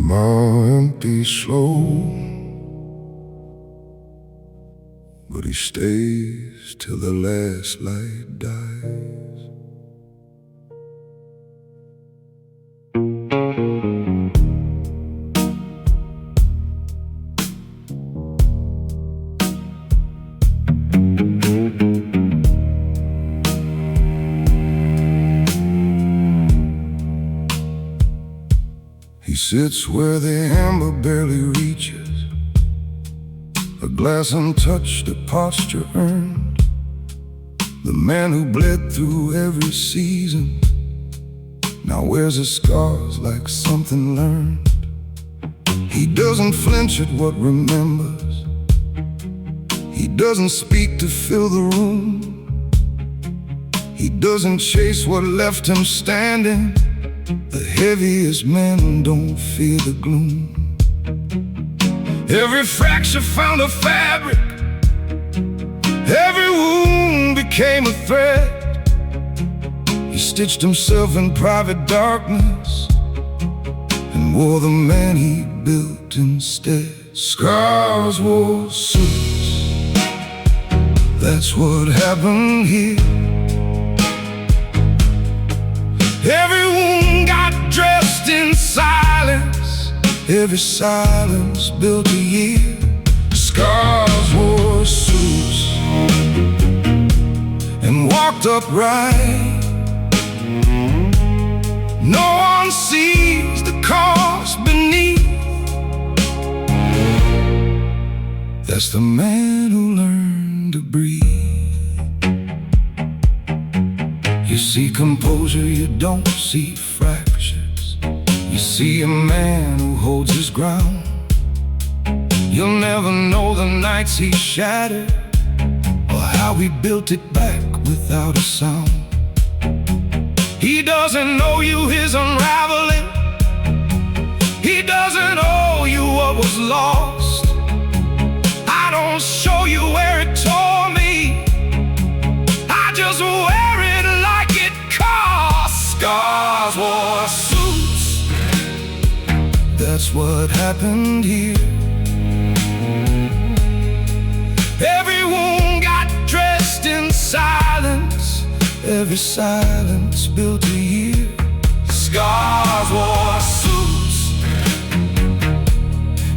mile empty slow, but he stays till the last light dies. He sits where the amber barely reaches, a glass untouched, a posture earned. The man who bled through every season now wears his scars like something learned. He doesn't flinch at what remembers, he doesn't speak to fill the room, he doesn't chase what left him standing. The heaviest men don't fear the gloom. Every fracture found a fabric, every wound became a thread. He stitched himself in private darkness and wore the man he built instead. Scars wore suits, that's what happened here. Every wound got dressed in silence, every silence built a year. Scars wore suits and walked upright. No one sees the cost beneath. That's the man who learned to breathe. You see composure, you don't see fractures. You see a man who holds his ground. You'll never know the nights he shattered, or how he built it back without a sound. He doesn't owe you his unraveling, he doesn't owe you what was lost. I don't show you where it tore me, I just wear it like it cost. Scars wore suits, that's what happened here. Every wound got dressed in silence, every silence built a year. Scars wore suits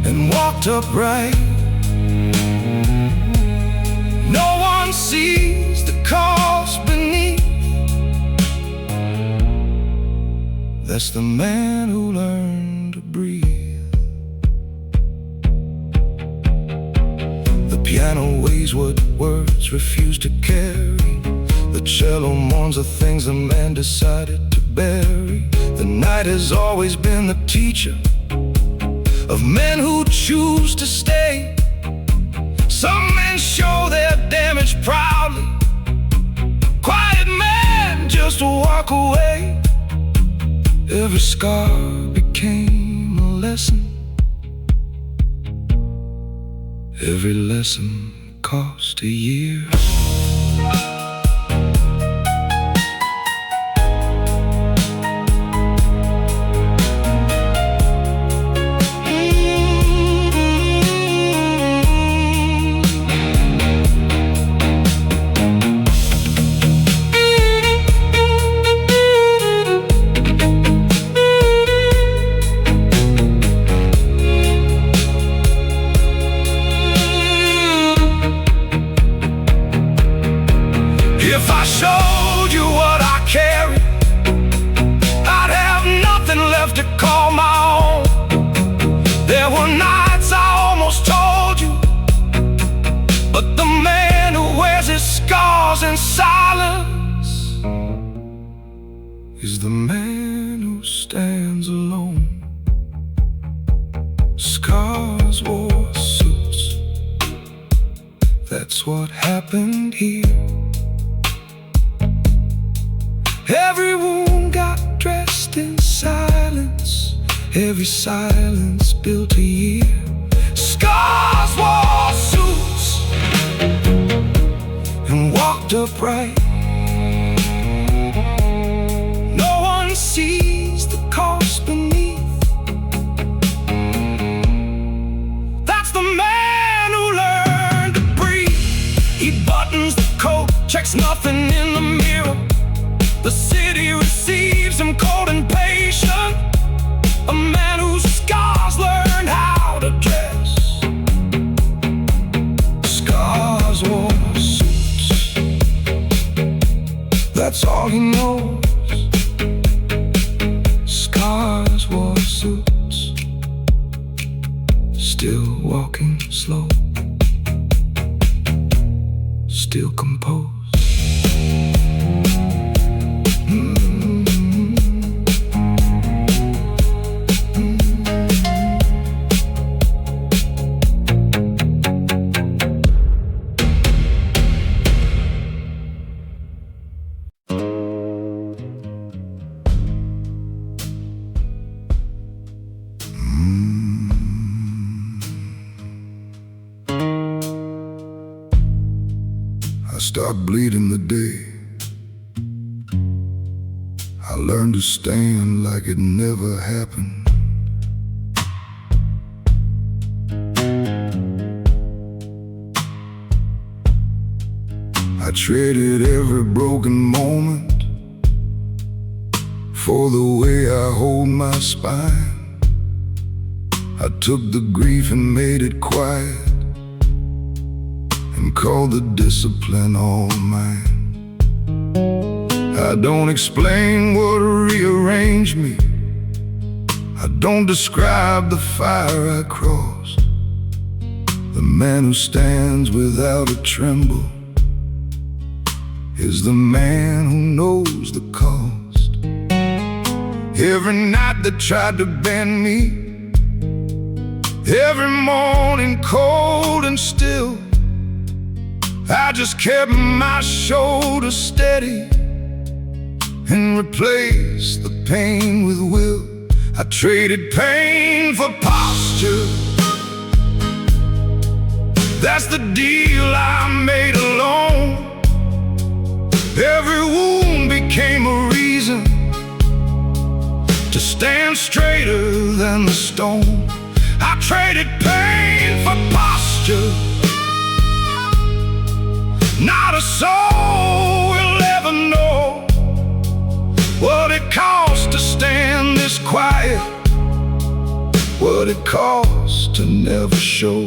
and walked upright. No one sees the cost beneath. That's the man who learned to breathe. The piano weighs what words refuse to carry. The cello mourns the things the man decided to bury. The night has always been the teacher of men who choose to stay. Some men show their damage proudly, quiet men just walk away. Every scar became a lesson, every lesson cost a year. If I showed you what I carry, I'd have nothing left to call my own. There were nights I almost told you, but the man who wears his scars in silence is the man who stands alone. Scars wore suits, that's what happened here. Every wound got dressed in silence, every silence built a year. Scars wore suits and walked upright. No one sees the cost beneath. receives him cold and patient, a man whose scars learned how to dress. Scars wore suits, that's all he knows. Scars wore suits, still walking slow, still composed. I stopped bleeding the day I learned to stand like it never happened. I traded every broken moment for the way I hold my spine. I took the grief and made it quiet, and called the discipline all mine. I don't explain what rearranged me, I don't describe the fire I crossed. The man who stands without a tremble is the man who knows the cost. Every night they tried to bend me, every morning cold and still, I just kept my shoulders steady and replaced the pain with will. I traded pain for posture, that's the deal I made alone. Every wound became a reason to stand straighter than the stone. I traded pain for posture, not a soul will ever know what it costs to stand this quiet, what it costs to never show.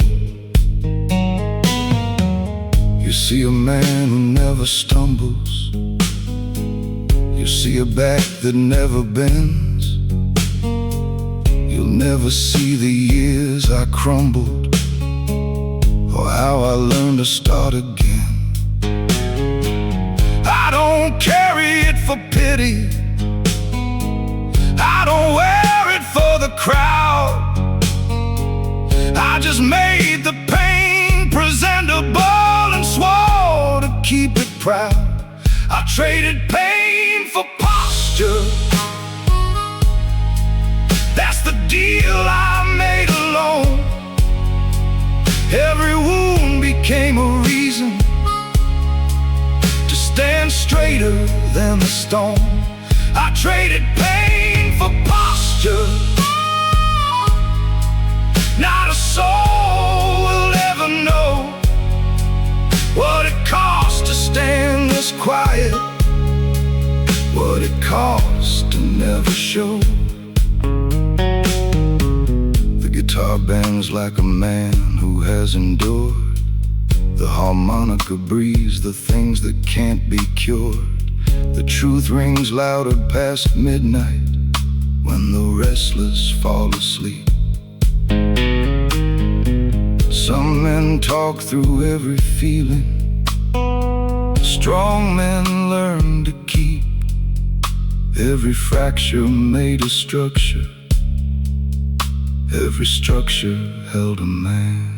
You see a man who never stumbles, you see a back that never bends. You'll never see the years I crumbled, or how I learned to start again. I don't carry it for pity, I don't wear it for the crowd. I just made the pain presentable and swore to keep it proud. I traded pain for posture, that's the deal I made alone. Every wound became a reason to stand straighter than the stone. I traded pain for posture, not a soul will ever know what it costs to stand this quiet, what it costs to never show. The guitar bangs like a man who has endured, the harmonica breathes the things that can't be cured. The truth rings louder past midnight when the restless fall asleep. Some men talk through every feeling, strong men learn to keep every fracture made a structure, every structure held a man.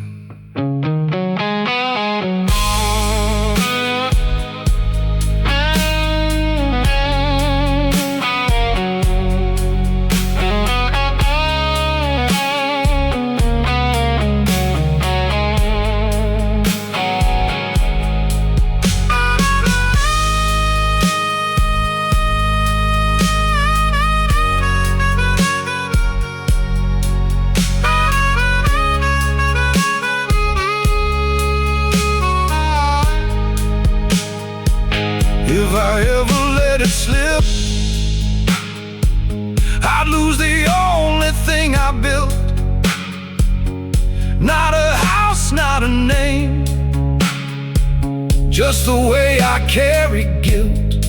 just the way I carry guilt.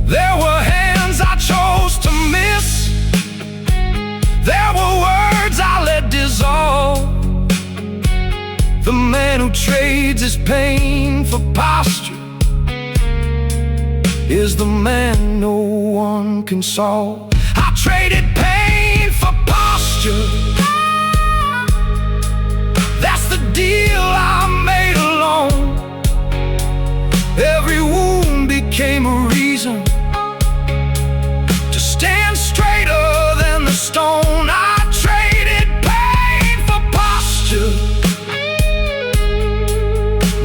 There were hands I chose to miss. There were words I let dissolve. The man who trades his pain for posture is the man no one can solve. I traded pain for posture. That's the deal I made alone. Every wound became a reason to stand straighter than the stone. I traded pain for posture.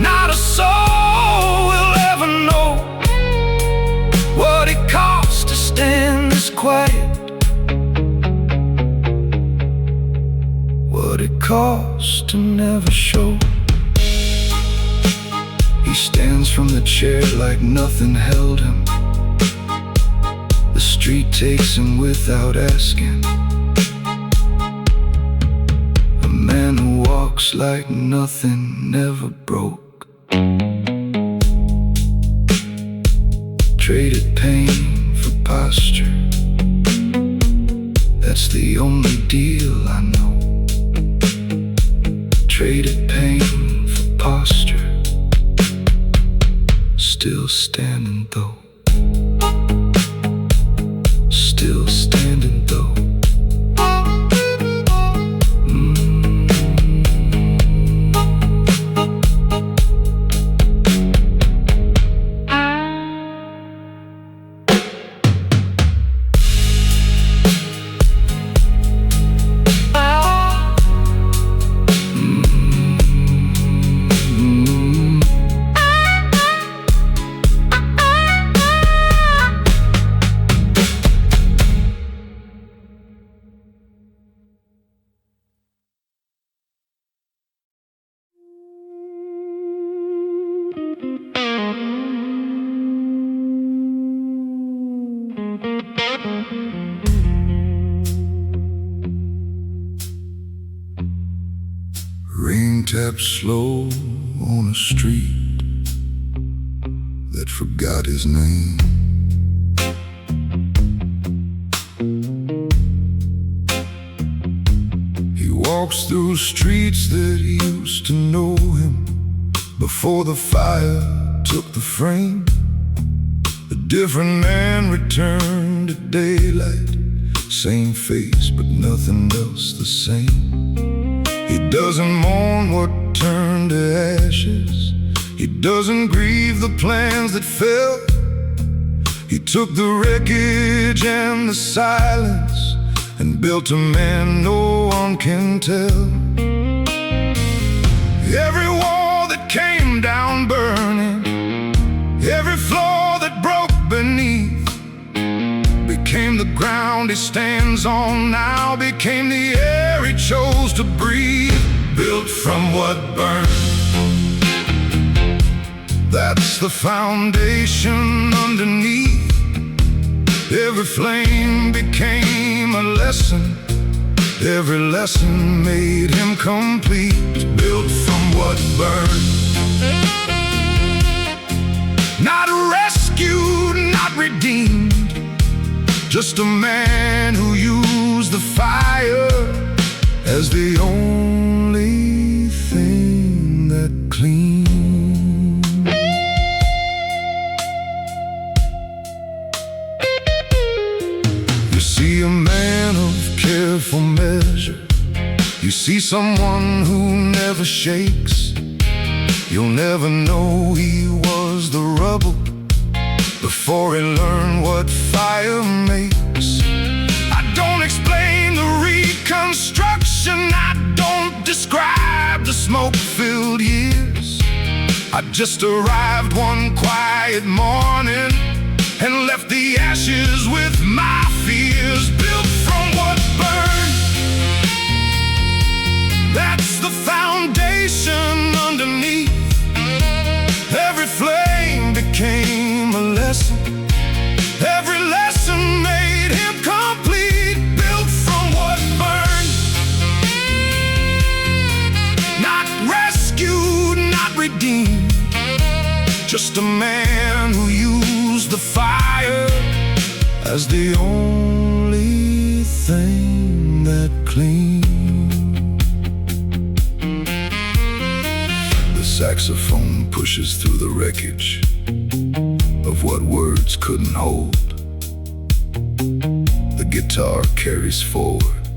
Not a soul will ever know what it costs to stand this quiet, what it costs to never show. He stands from the chair like nothing held him. The street takes him without asking. A man who walks like nothing never broke. Traded pain for posture. That's the only deal I know. Traded pain for posture. Still standing though. Still standing though. Rain taps slow on a street that forgot his name. He walks through streets that used to know him before the fire took the frame. A different man returned to daylight, same face but nothing else the same. He doesn't mourn what turned to ashes. He doesn't grieve the plans that fell. He took the wreckage and the silence and built a man no one can tell. Every wall that came down burning, every floor that broke beneath, became the ground he stands on now, became the air he chose to breathe. Built from what burned, that's the foundation underneath. Every flame became a lesson, every lesson made him complete. Built from what burned, not rescued, not redeemed, just a man who used the fire as the only thing that cleaned. You see a man of careful measure. You see someone who never shakes. You'll never know he was the rubble before he learned what fire makes. I don't explain the reconstruction, I don't describe the smoke-filled years. I just arrived one quiet morning and left the ashes with my fears. Built from what burned, that's the foundation underneath. Every flame became a lesson, every lesson made him complete. Built from what burned, not rescued, not redeemed, Just a man who used the fire as the only thing that cleaned. The saxophone pushes through the wreckage of what words couldn't hold. The guitar carries forward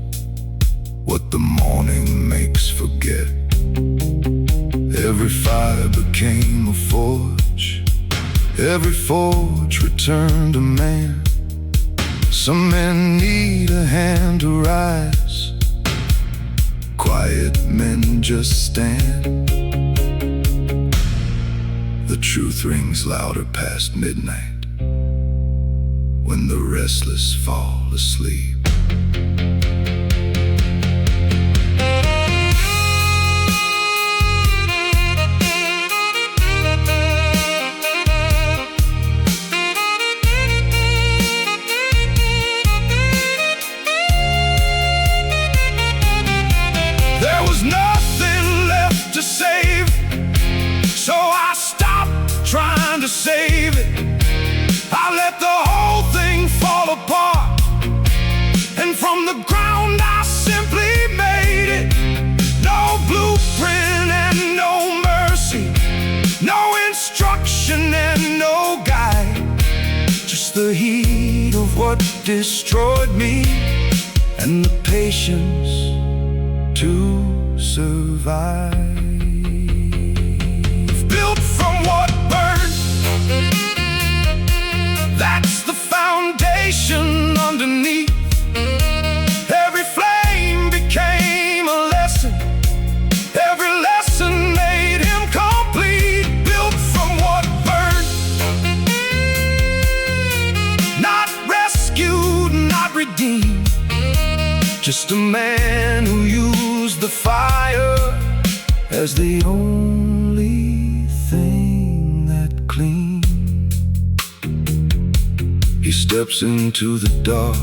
what the morning makes forget. Every fire became a forge, every forge returned a man. Some men need a hand to rise, quiet men just stand. The truth rings louder past midnight when the restless fall asleep. There was nothing left to save, so I stopped trying to save it. I let the whole thing fall apart, and from the ground I simply made it. No blueprint and no mercy, no instruction and no guide, just the heat of what destroyed me and the patience to survive. Built from what burned, that's the foundation underneath. Every flame became a lesson, every lesson made him complete. Built from what burned, not rescued, not redeemed, just a man who used the fire as the only thing that cleaned. He steps into the dark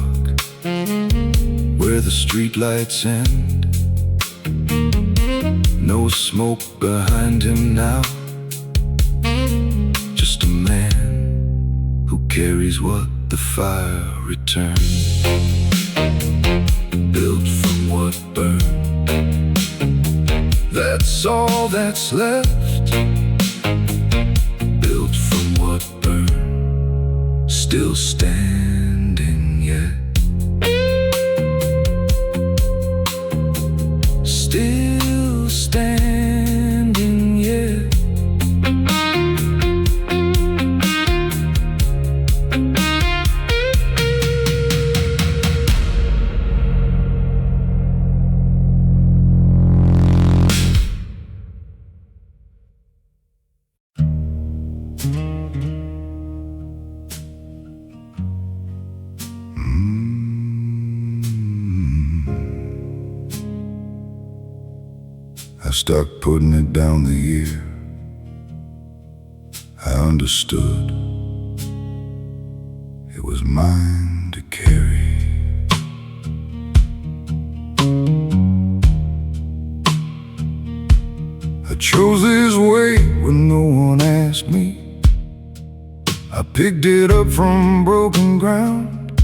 where the streetlights end. No smoke behind him now, just a man who carries what the fire returned. Built from what burned, that's all that's left. Built from what burned, still standing yet. Still standing yet. I stuck putting it down the year I understood it was mine to carry. I chose this way when no one asked me. I picked it up from broken ground.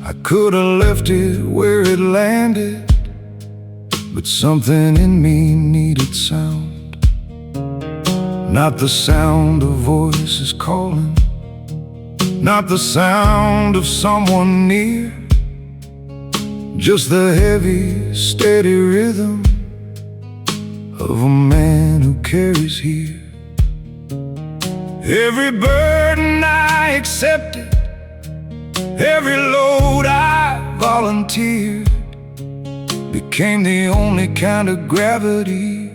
I could have left it where it landed, but something in me needed sound. Not the sound of voices calling, not the sound of someone near, just the heavy, steady rhythm of a man who carries here. Every burden I accepted, every load I volunteered, became the only kind of gravity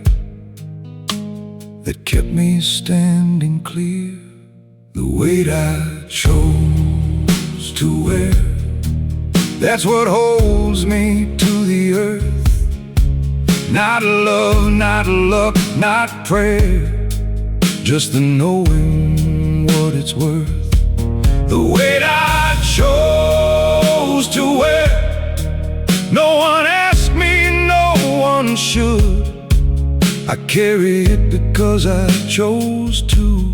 that kept me standing clear. The weight I chose to wear, that's what holds me to the earth. Not love, not luck, not prayer, just the knowing what it's worth. The weight I chose to wear, no one asked me, no one should. I I carry it because I chose to,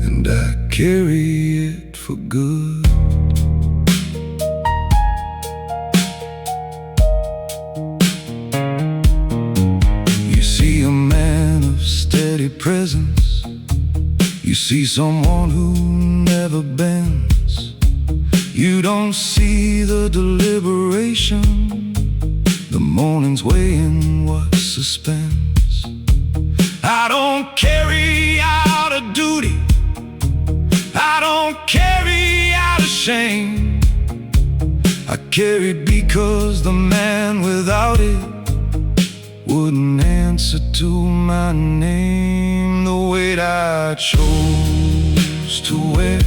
and I carry it for good. You see a man of steady presence, you see someone who never bends. You don't see the deliberation, the morning's weighing what's suspense. I don't carry out a duty, I don't carry out a shame. I carry because the man without it wouldn't answer to my name. The weight I chose to wear,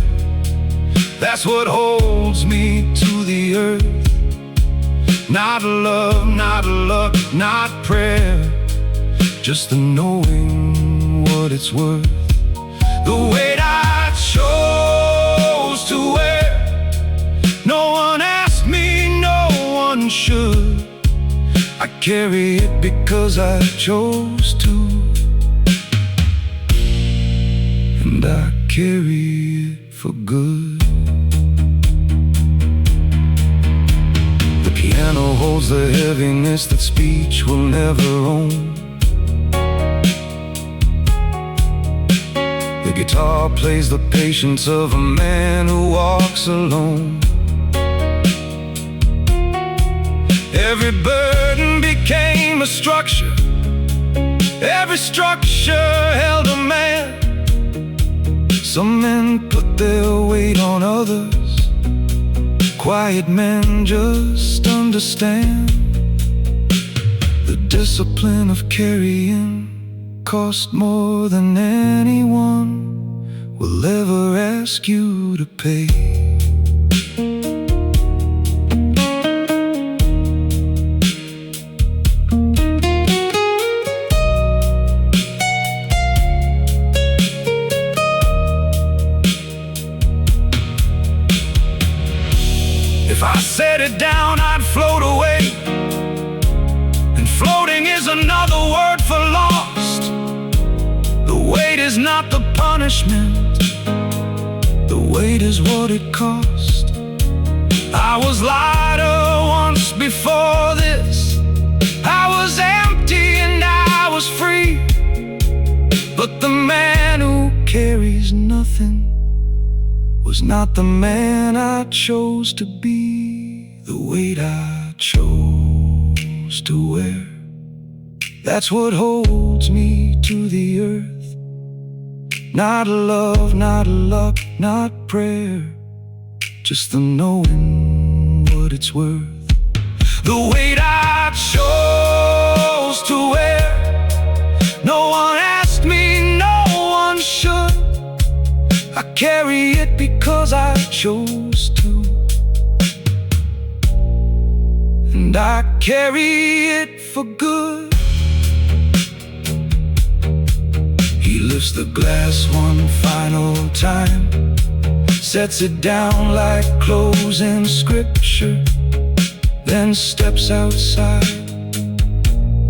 that's what holds me to the earth. Not love, not luck, not prayer, just the knowing what it's worth. The weight I chose to wear, no one asked me, no one should. I carry it because I chose to, and I carry it for good. The piano holds the heaviness that speech will never own. The guitar plays the patience of a man who walks alone. Every burden became a structure, every structure held a man. Some men put their weight on others, quiet men just understand. The discipline of carrying cost more than anyone will ever ask you to pay. If I set it down, I'd float away, and floating is another word for lost. The weight is not the punishment, the weight is what it cost. I was lighter once before this, I was empty and I was free. But the man who carries nothing was not the man I chose to be. The weight I chose to wear, that's what holds me to the earth. Not love, not luck, not prayer, just the knowing what it's worth. The weight I chose to wear, no one asked me, no one should. I carry it because I chose to, and I carry it for good. He lifts the glass one final time, sets it down like closing scripture, then steps outside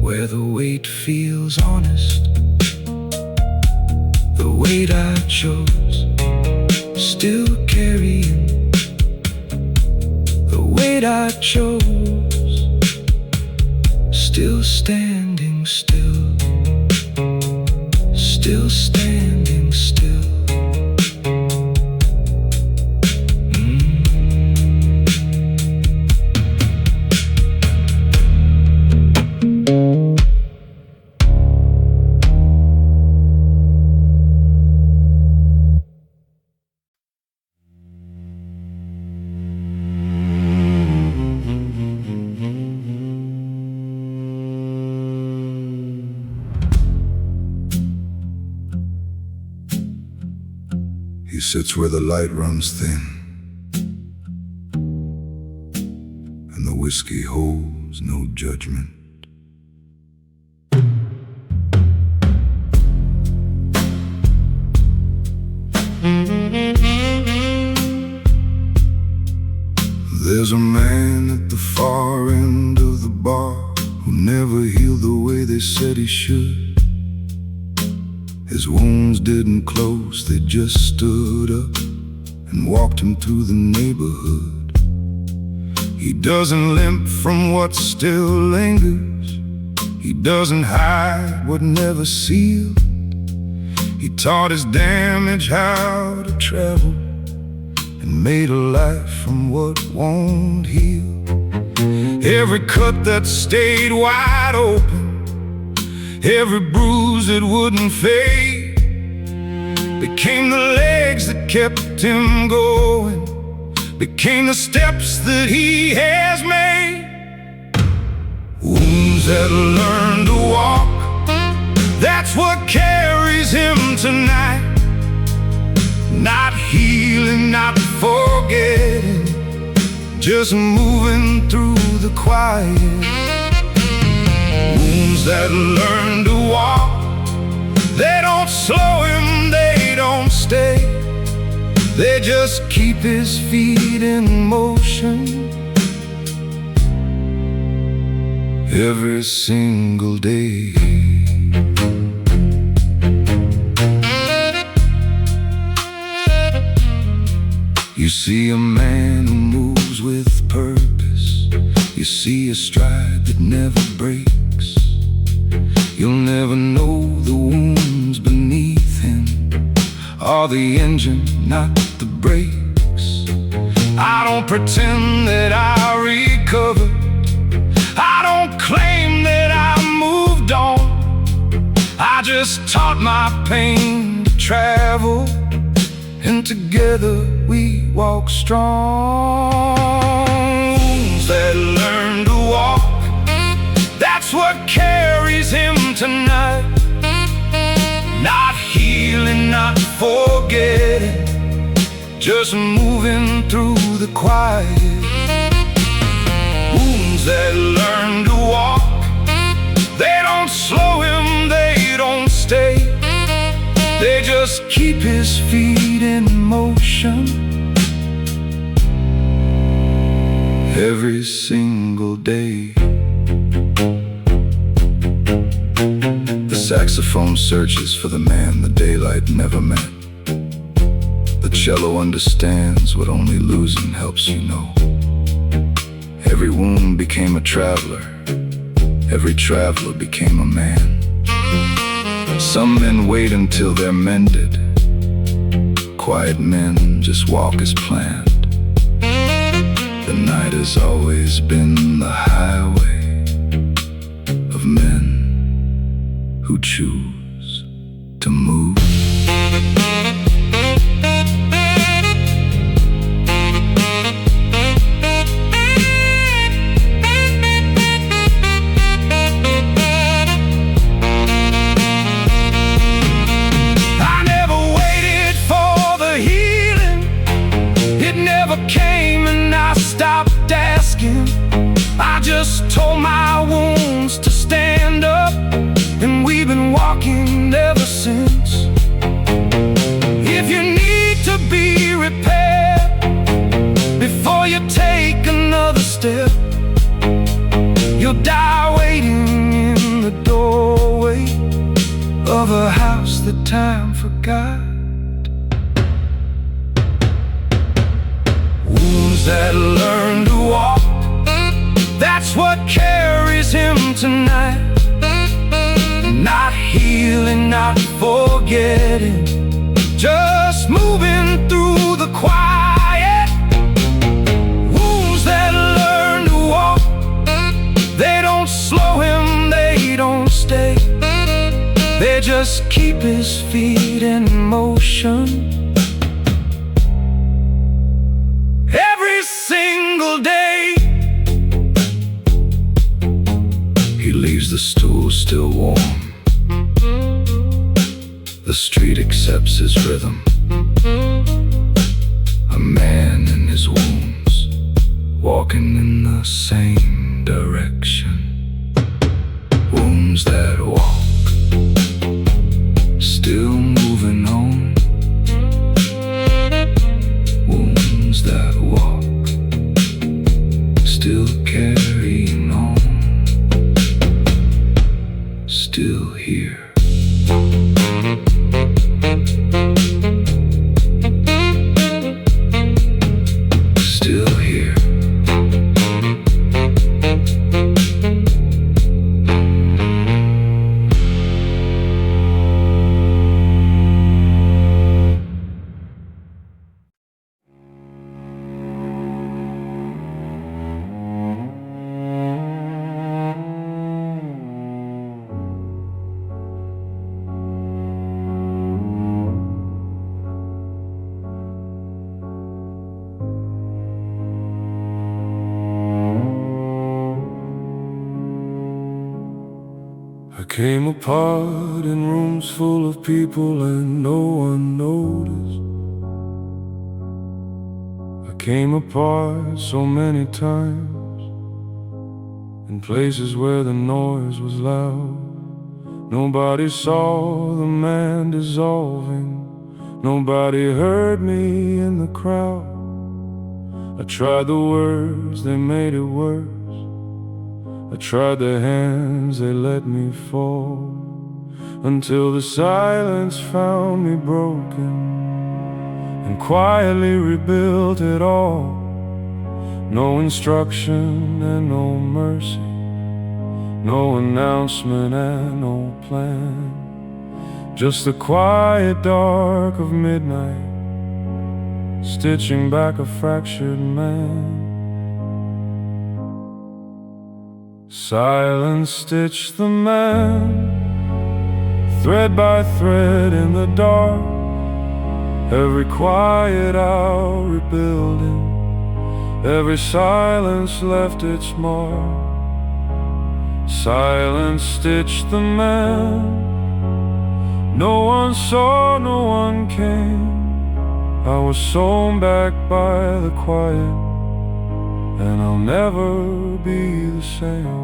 where the weight feels honest. The weight I chose, still carrying. The weight I chose, still standing still, still standing still. He sits where the light runs thin, and the whiskey holds no judgment. There's a man at the far end of the bar who never healed the way they said he should. His wounds didn't close, they just stood up and walked him through the neighborhood. He doesn't limp from what still lingers. He doesn't hide what never sealed. He taught his damage how to travel and made a life from what won't heal. Every cut that stayed wide open, every bruise that wouldn't fade, became the legs that kept him going, became the steps that he has made. Wounds that learn to walk, that's what carries him tonight. Not healing, not forgetting, just moving through the quiet. Wounds that learn to walk, they don't slow him, they don't stay, they just keep his feet in motion. Every single day. You see a man who moves with purpose. You see a stride that never breaks. You'll never know the wounds beneath him are the engine, not the brakes. I don't pretend that I recovered, I don't claim that I moved on. I just taught my pain to travel, and together we walk strong. Wounds that learn to walk, that's what carries him tonight. Not healing, not forgetting, just moving through the quiet. Wounds that learn to walk, they don't slow him, they don't stay, they just keep his feet in motion. Every single day. The saxophone searches for the man the daylight never met. The cello understands what only losing helps you know. Every wound became a traveler, every traveler became a man. Some men wait until they're mended, quiet men just walk as planned. The night has always been the highway of men who choose to move. I just told my wounds to stand up, and we've been walking ever since. If you need to be repaired before you take another step, you'll die waiting in the doorway of a house that time forgot. Wounds that learn to walk, that's what carries him tonight. Not healing, not forgetting, just moving through the quiet. Wounds that learn to walk, they don't slow him, they don't stay, they just keep his feet in motion. Every single day. He leaves the stool still warm. The street accepts his rhythm. A man in his wounds, walking in the same direction. Wounds that walk, still moving on. Wounds that walk, still carrying on. came apart in rooms full of people and no one noticed. I came apart so many times in places where the noise was loud. Nobody saw the man dissolving. Nobody heard me in the crowd. I tried the words, they made it worse. I tried the hands, they let me fall, until the silence found me broken and quietly rebuilt it all. No instruction and no mercy, no announcement and no plan, just the quiet dark of midnight, stitching back a fractured man. Silence stitched the man, thread by thread in the dark, every quiet hour rebuilding, every silence left its mark. Silence stitched the man, no one saw, no one came. I was sewn back by the quiet, and I'll never be the same.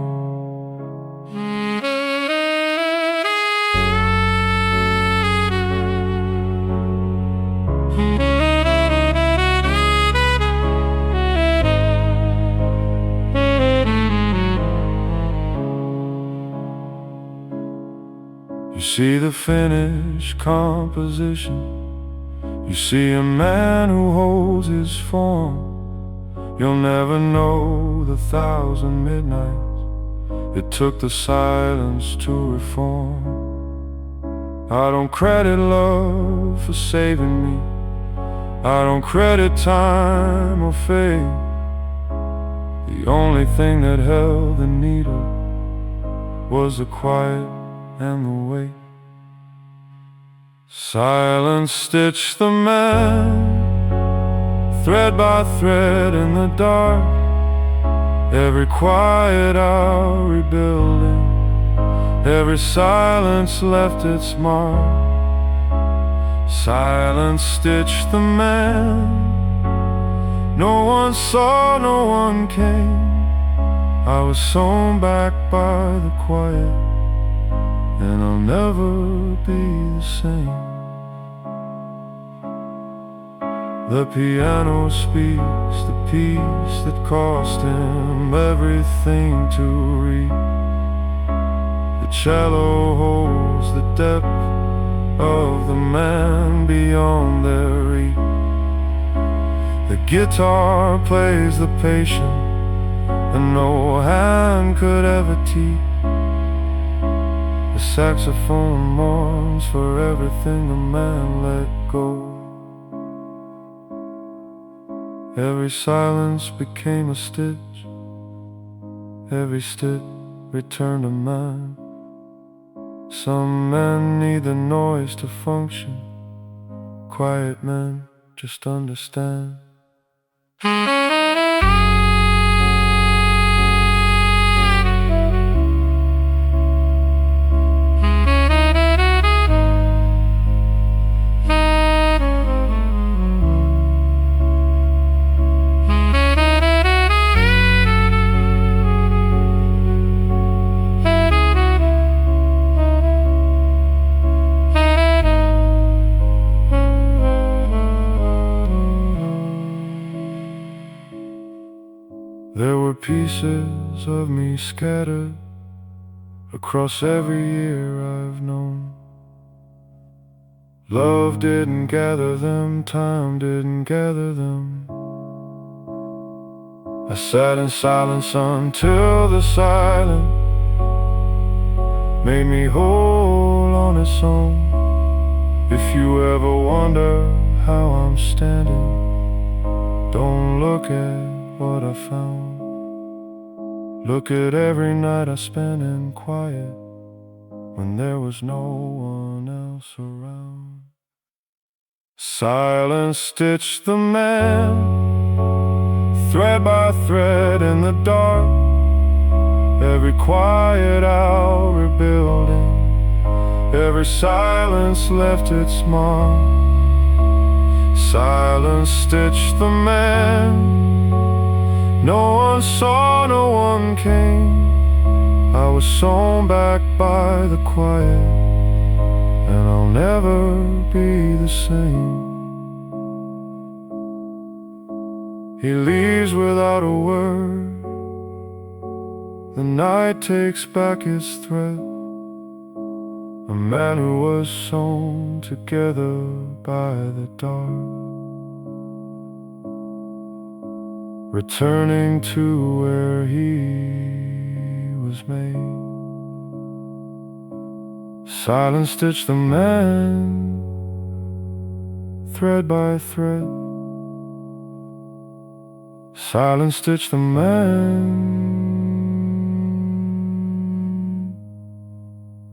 You see the finished composition, you see a man who holds his form. You'll never know the 1,000 midnights it took the silence to reform. I don't credit love for saving me, I don't credit time or fate. The only thing that held the needle was the quiet and the weight. Silence stitched the man, thread by thread in the dark, every quiet hour rebuilding, every silence left its mark. Silence stitched the man, no one saw, no one came. I was sewn back by the quiet, and I'll never be the same. The piano speaks the piece that cost him everything to read. The cello holds the depth of the man beyond their reach. The guitar plays the patient, and no hand could ever teach. The saxophone mourns for everything the man let go. Every silence became a stitch, every stitch returned a man. Some men need the noise to function, quiet men just understand. There were pieces of me scattered across every year I've known. Love didn't gather them, time didn't gather them. I sat in silence until the silence made me whole on its own. If you ever wonder how I'm standing, don't look at what I found. Look at every night I spent in quiet when there was no one else around. Silence stitched the man, thread by thread in the dark, every quiet hour rebuilding, Every silence left its mark. Silence stitched the man. No one saw, no one came. I was sewn back by the quiet, and I'll never be the same. He leaves without a word. The night takes back its thread. A man who was sewn together by the dark, returning to where he was made. Silence stitched the man, thread by thread. Silence stitched the man,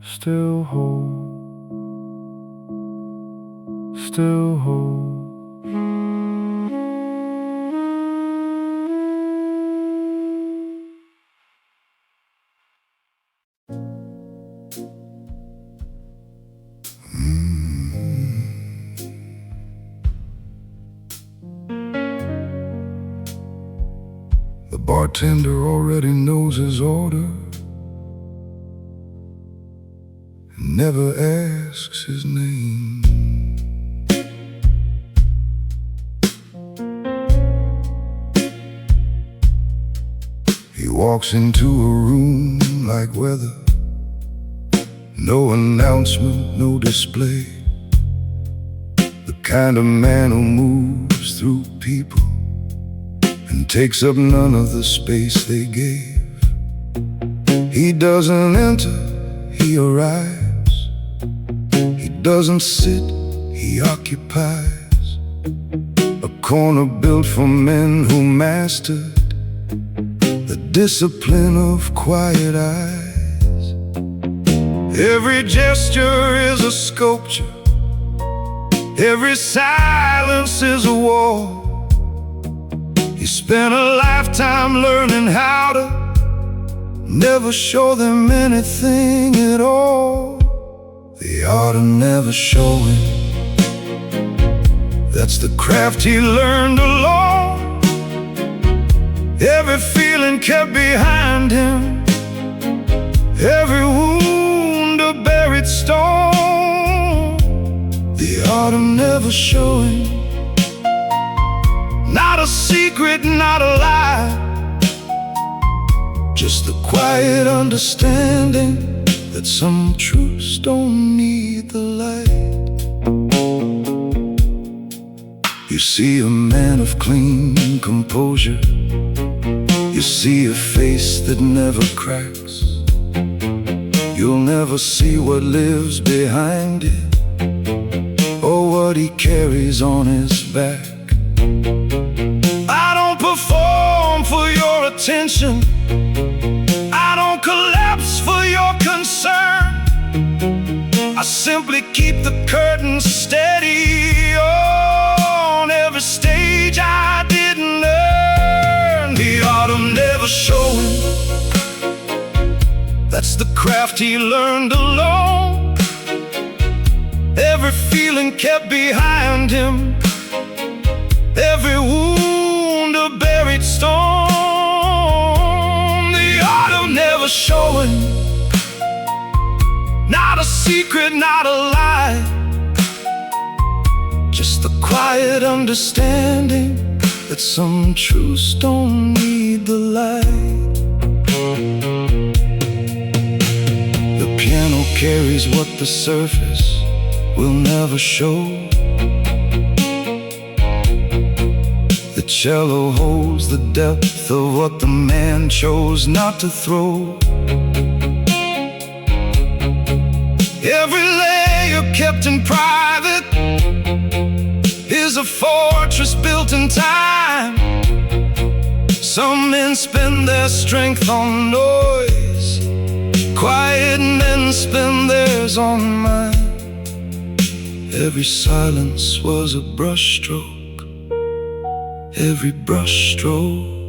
still whole, still whole. The bartender already knows his order, never asks his name. He walks into a room like weather, no announcement, no display. The kind of man who moves through people and takes up none of the space they gave. He doesn't enter, he arrives. He doesn't sit, he occupies a corner built for men who mastered the discipline of quiet eyes. Every gesture is a sculpture, every silence is a war. He spent a lifetime learning how to never show them anything at all. The art of never showing, that's the craft he learned alone. Every feeling kept behind him, every wound a buried stone. The art of never showing, not a secret, not a lie, just the quiet understanding that some truths don't need the light. You see a man of clean composure, you see a face that never cracks. You'll never see what lives behind it, or what he carries on his back. I don't perform for your attention, I don't collapse for your concern. I simply keep the curtain steady on every stage I didn't earn. The art of never showing, that's the craft he learned alone. Every feeling kept behind him, every wound a buried stone. The art of never showing, not a secret, not a lie, just the quiet understanding that some truths don't need the light. The piano carries what the surface will never show. The cello holds the depth of what the man chose not to throw. Every layer kept in private is a fortress built in time. Some men spend their strength on noise, quiet men spend theirs on mine. Every silence was a brushstroke, every brushstroke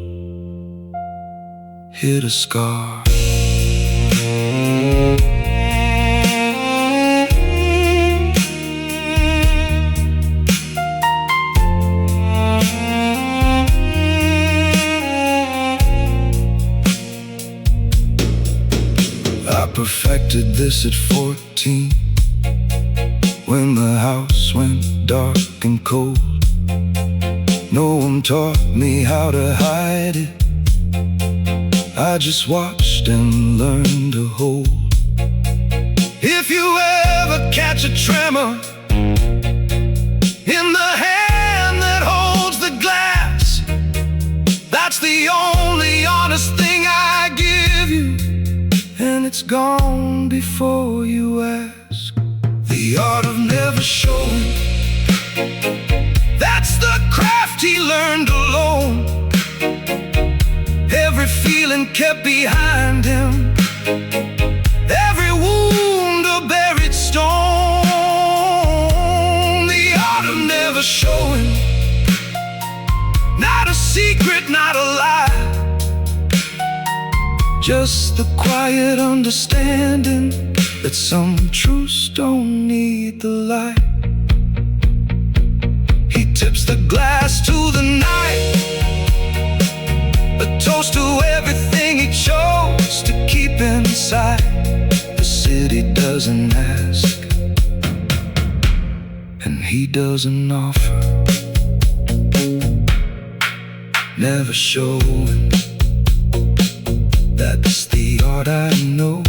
hit a scar. perfected this at 14, when the house went dark and cold. No one taught me how to hide it. I just watched and learned to hold. If you ever catch a tremor in the hand that holds the glass, that's the only honest thing I give you, and it's gone before you ask. The art of never showing, that's the craft he learned alone. Every feeling kept behind him, every wound a buried stone. The art of never showing, not a secret, not a lie, just the quiet understanding that some truths don't need the light. He tips the glass to the night, a toast to everything he chose to keep inside. The city doesn't ask, and he doesn't offer. Never showing, that's the art I know.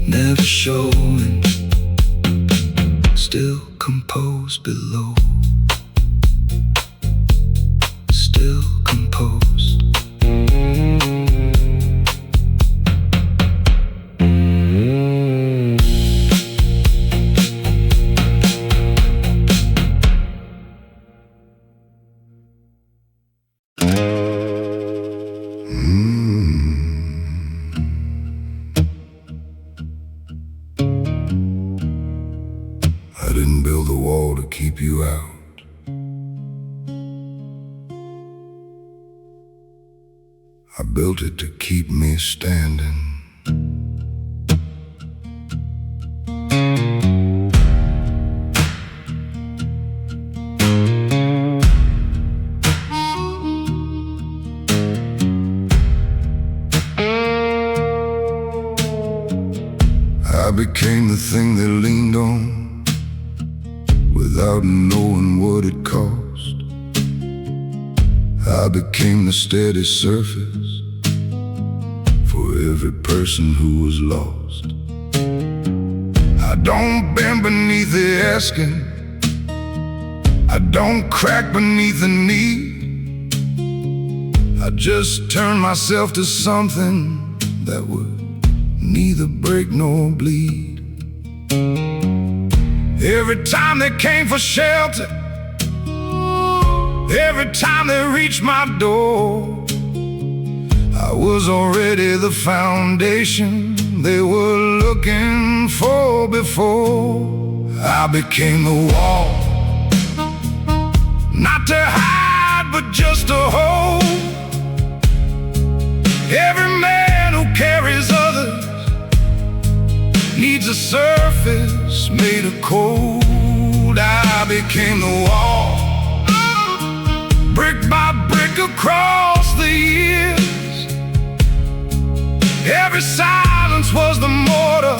Never showing, still composed below. Still composed. I didn't build a wall to keep you out. I built it to keep me standing. I became the thing they leaned on without knowing what it cost. I became the steady surface for every person who was lost. I don't bend beneath the asking, I don't crack beneath the need. I just turned myself to something that would neither break nor bleed. Every time they came for shelter, every time they reached my door, I was already the foundation they were looking for before. I became the wall, not to hide but just to hold. Every man who carries others needs a surface made of cold. I became the wall, brick by brick across the years. Every silence was the mortar,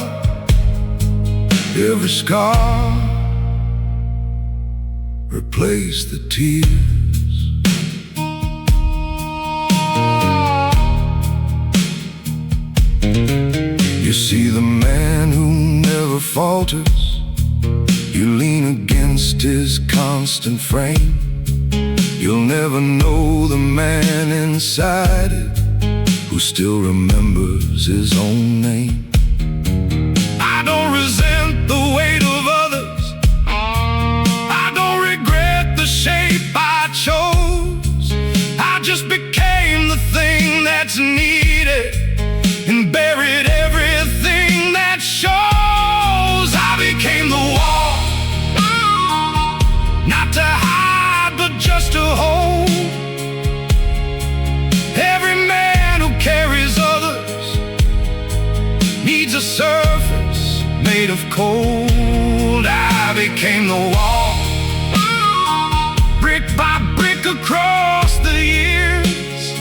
every scar replaced the tears. You see the man who never falters, you lean against his constant frame. You'll never know the man inside it who still remembers his own name. I don't resent the weight of others, I don't regret the shape I chose. I just became the thing that's needed and buried everything that shows. I became the wall, not to hide but just to hold. Every man who carries others needs a surface made of cold. I became the wall, brick by brick across the years.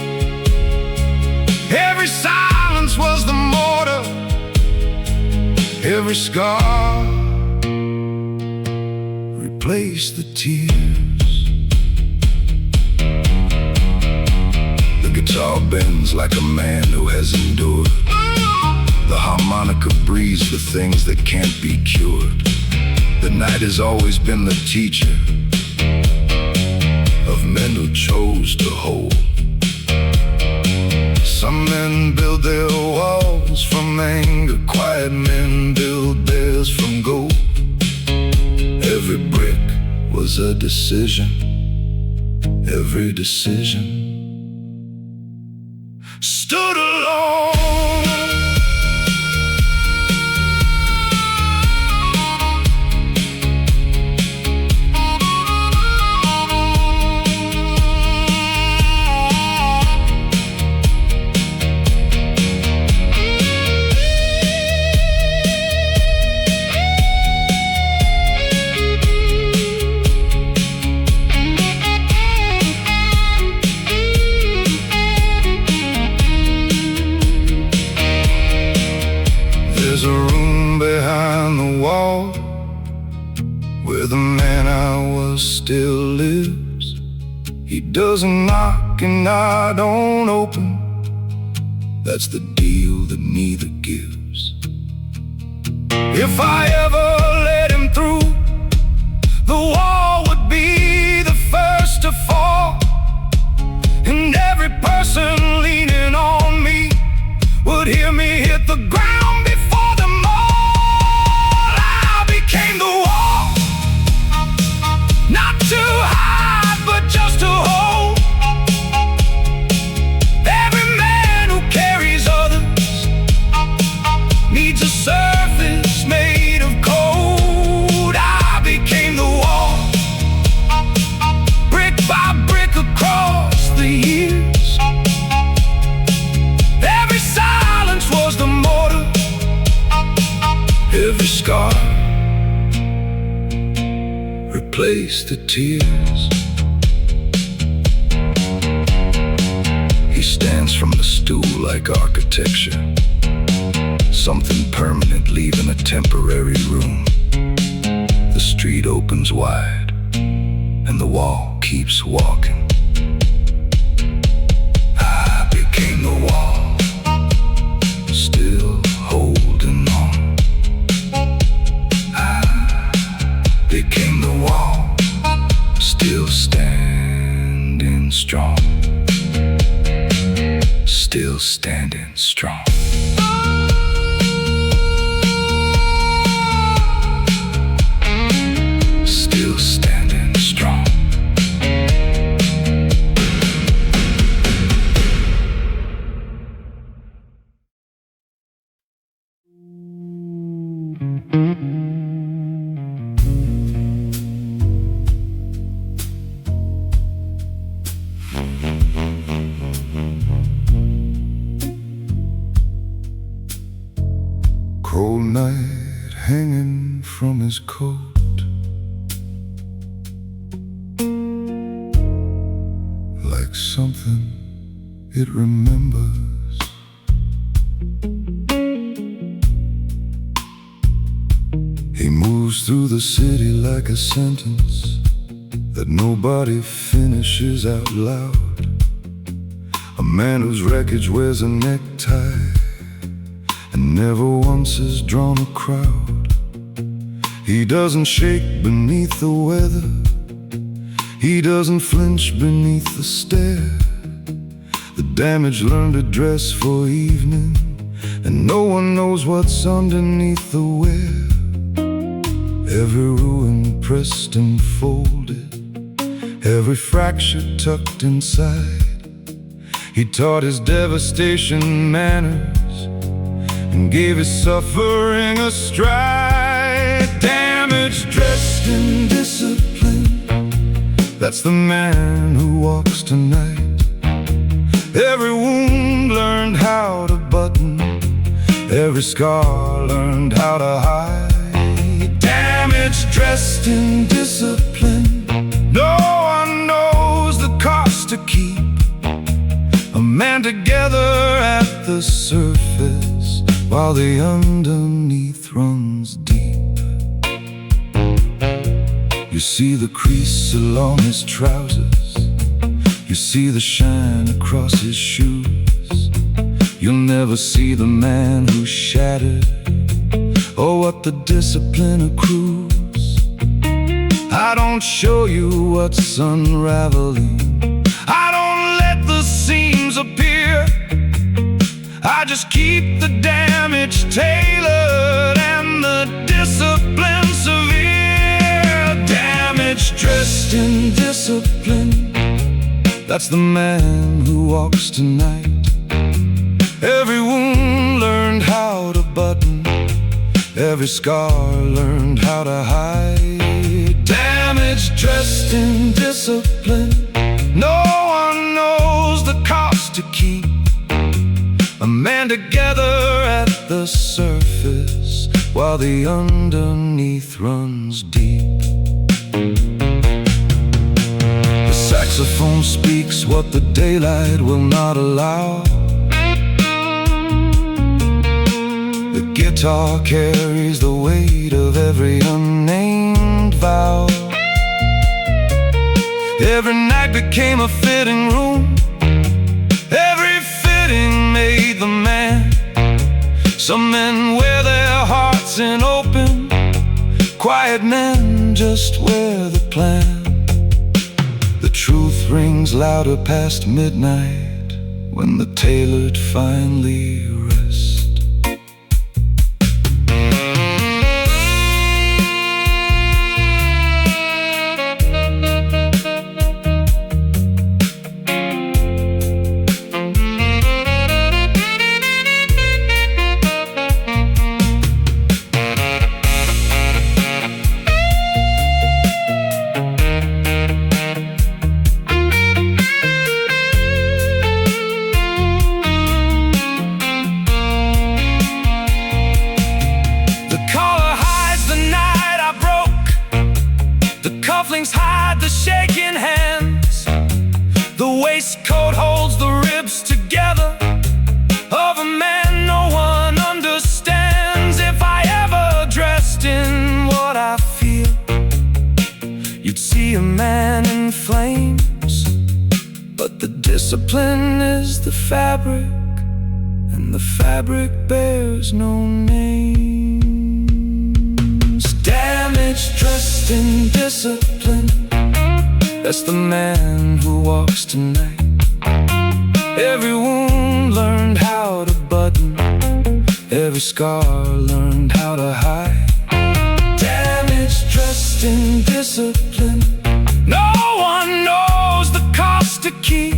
Every side Every scar replace the tears. The guitar bends like a man who has endured. The harmonica breathes the things that can't be cured. The night has always been the teacher of men who chose to hold. Some men build their walls from anger, quiet men build theirs from gold. Every brick was a decision, every decision stood alone. There's a room behind the wall where the man I was still lives. He doesn't knock and I don't open. That's the deal that neither gives. If I ever let him through, the wall would be the first to fall. And every person leaning on me would hear me hit the ground. Every scar replaced the tears. He stands from the stool like architecture, something permanent leaving a temporary room. The street opens wide and the wall keeps walking. I became the wall, still holding on. Became the wall, still standing strong. Still standing strong. Still standing strong. Cold night hanging from his coat. Like something it remembers. He moves through the city like a sentence that nobody finishes out loud. A man whose wreckage wears a necktie and never once has drawn a crowd. He doesn't shake beneath the weather. He doesn't flinch beneath the stare. The damage learned to dress for evening, and no one knows what's underneath the wear. Every ruin pressed and folded, every fracture tucked inside. He taught his devastation manners and gave his suffering a stride. Damage dressed in discipline, that's the man who walks tonight. Every wound learned how to button, every scar learned how to hide. Damage dressed in discipline, no one knows the cost to keep a man together at the surface while the underneath runs You see the crease along his trousers, you see the shine across his shoes. You'll never see the man who's shattered, or what the discipline accrues. I don't show you what's unraveling, I don't let the seams appear. I just keep the damage tailored and the discipline severe. Damage dressed in discipline, that's the man who walks tonight. Every wound learned how to button, every scar learned how to hide. Damage dressed in discipline, no one knows the cost to keep a man together at the surface while the underneath runs deep. The saxophone speaks what the daylight will not allow. The guitar carries the weight of every unnamed vow. Every night became a fitting room, every fitting made the man. Some men wear their hearts in open, quiet men just wear the plan. The truth rings louder past midnight when the tailored finally rest. Hide the shaking hands, the waistcoat holds the ribs together of a man no one understands. If I ever dressed in what I feel, you'd see a man in flames. But the discipline is the fabric, and the fabric bears no names. Damage dressed in discipline, that's the man who walks tonight. Every wound learned how to button, every scar learned how to hide. Damage dressed in discipline, no one knows the cost to keep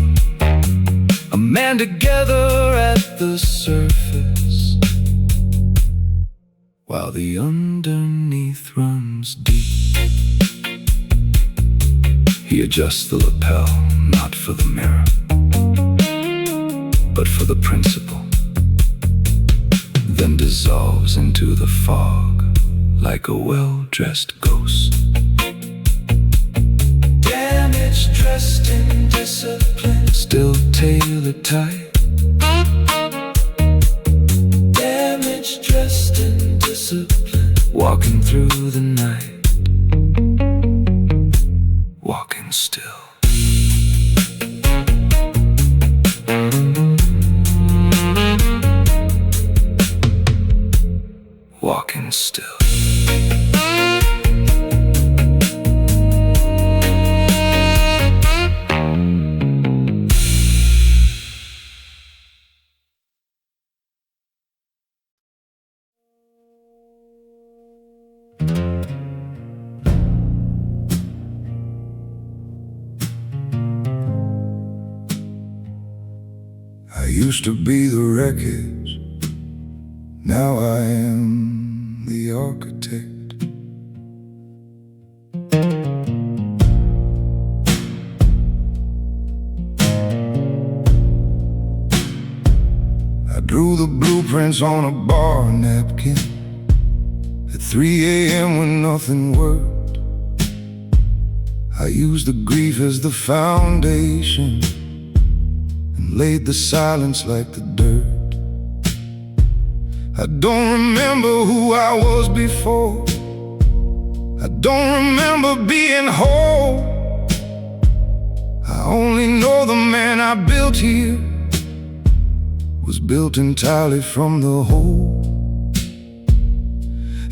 a man together at the surface while the underneath runs deep. He adjusts the lapel, not for the mirror, but for the principle, then dissolves into the fog like a well-dressed ghost. Damage dressed in discipline, still tailored tight. Damage dressed in discipline, walking through the night, walking still. Walking still. I used to be the wreckage, now I am the architect. I drew the blueprints on a bar napkin at 3 a.m. when nothing worked. I used the grief as the foundation and laid the silence like the dirt. I don't remember who I was before, I don't remember being whole. I only know the man I built here was built entirely from the whole.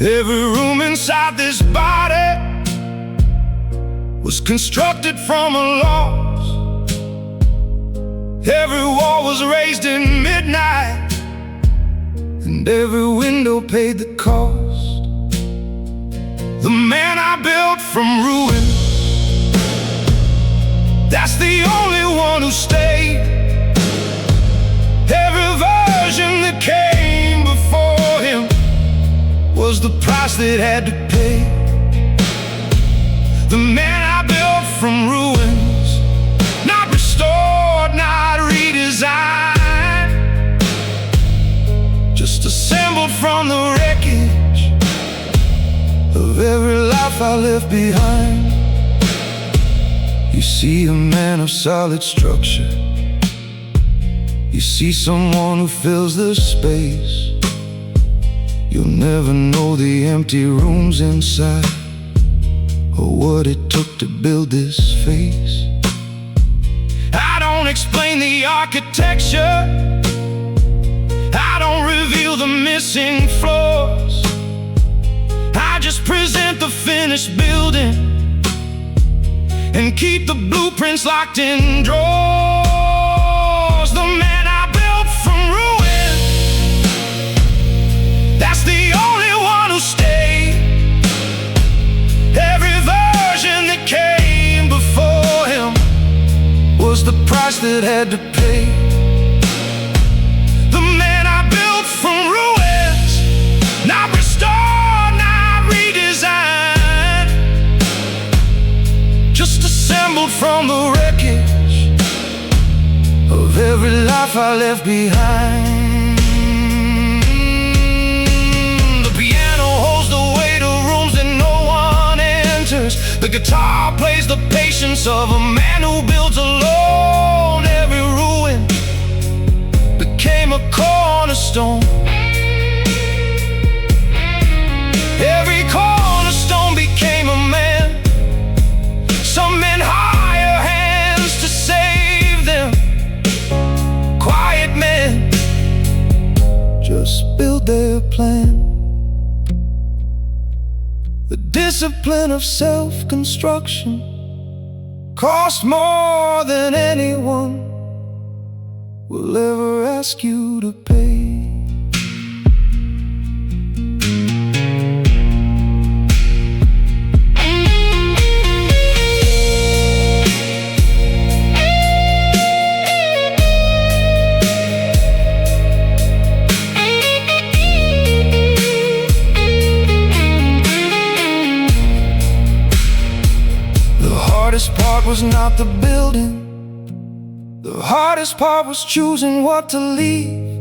Every room inside this body was constructed from a loss. Every wall was raised in midnight, and every window paid the cost. The man I built from ruin, that's the only one who stayed. Every version that came before him was the price that had to pay. The man I built from ruins, not restored, not redesigned, just assembled from the wreckage of every life I left behind. You see a man of solid structure, you see someone who fills the space. You'll never know the empty rooms inside, or what it took to build this face. I don't explain the architecture, I don't reveal the missing floors. I just present the finished building and keep the blueprints locked in drawers. The man I built from ruin, that's the only one who stayed. Every version that came before him was the price that had to pay. The man I built from ruins, not restored, not redesigned, just assembled from the wreckage of every life I left behind. The piano holds the weight of rooms that no one enters. The guitar plays the patience of a man who builds alone. Every ruin became a cornerstone. Every cornerstone became a man. Some men hire hands to save them. Quiet men just build their plan. The discipline of self-construction costs more than anyone will ever ask you to pay. The hardest part was not the building, the hardest part was choosing what to leave.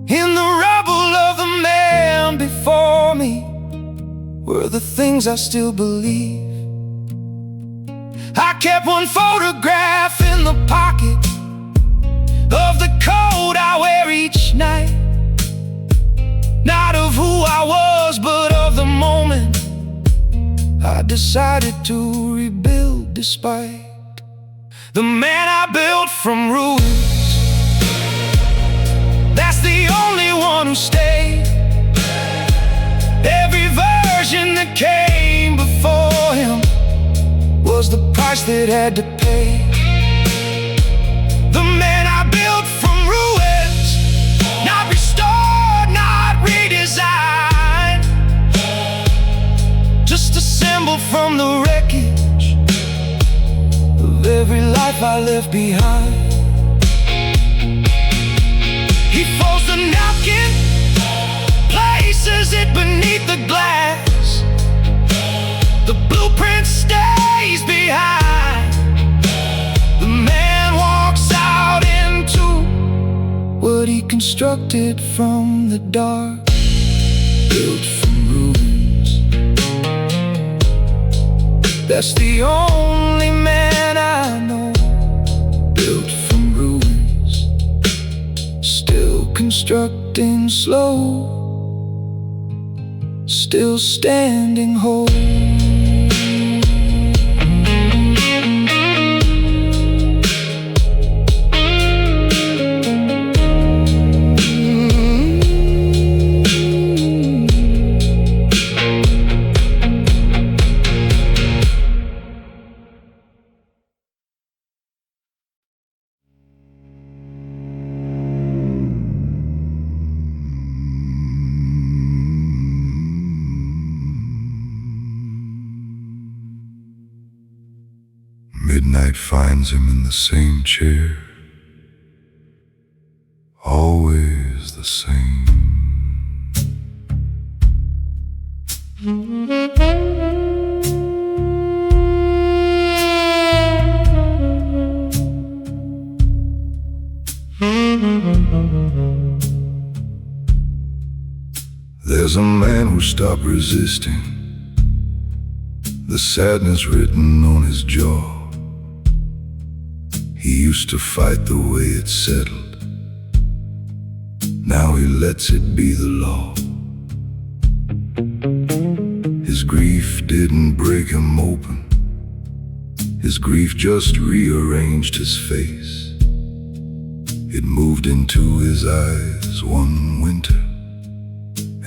In the rubble of the man before me were the things I still believe. I kept one photograph in the pocket of the coat I wear each night, not of who I was, but of the moment I decided to rebuild despite. The man I built from ruins, that's the only one who stayed. Every version that came before him was the price that had to pay. The man I built from ruins, not restored, not redesigned, just assembled from the wreckage of every life I left behind. He folds the napkin, places it beneath the glass. The blueprint stays behind. The man walks out into what he constructed from the dark, built from ruins. That's the only man I know, built from ruins, still constructing slow, still standing whole. Midnight finds him in the same chair, always the same. There's a man who stopped resisting, the sadness written on his jaw. He used to fight the way it settled, now he lets it be the law. His grief didn't break him open, his grief just rearranged his face. It moved into his eyes one winter,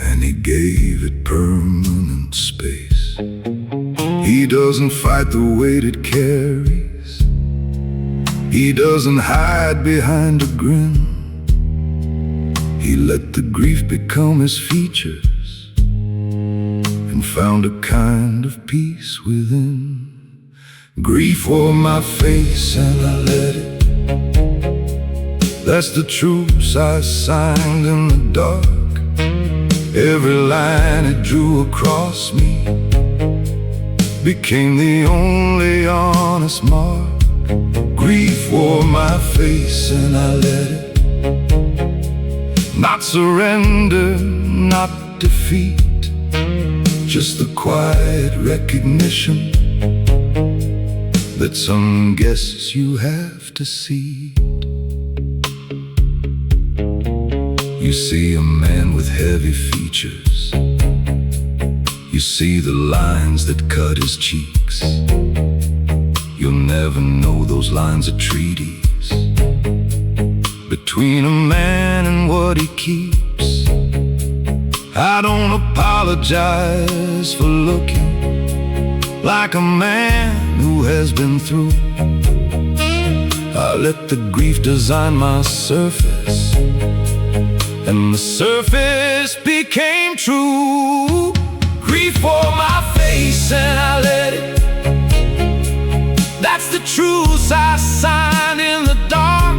and he gave it permanent space. He doesn't fight the weight it carries, he doesn't hide behind a grin. He let the grief become his features and found a kind of peace within. Grief wore my face and I let it. That's the truce I signed in the dark. Every line it drew across me became the only honest mark. Grief wore my face and I let it. Not surrender, not defeat, just the quiet recognition that some guests you have to see. You see a man with heavy features, you see the lines that cut his cheeks. You'll never know those lines are treaties between a man and what he keeps. I don't apologize for looking like a man who has been through. I let the grief design my surface, and the surface became true. Grief wore my face and I let it. That's the truth I signed in the dark.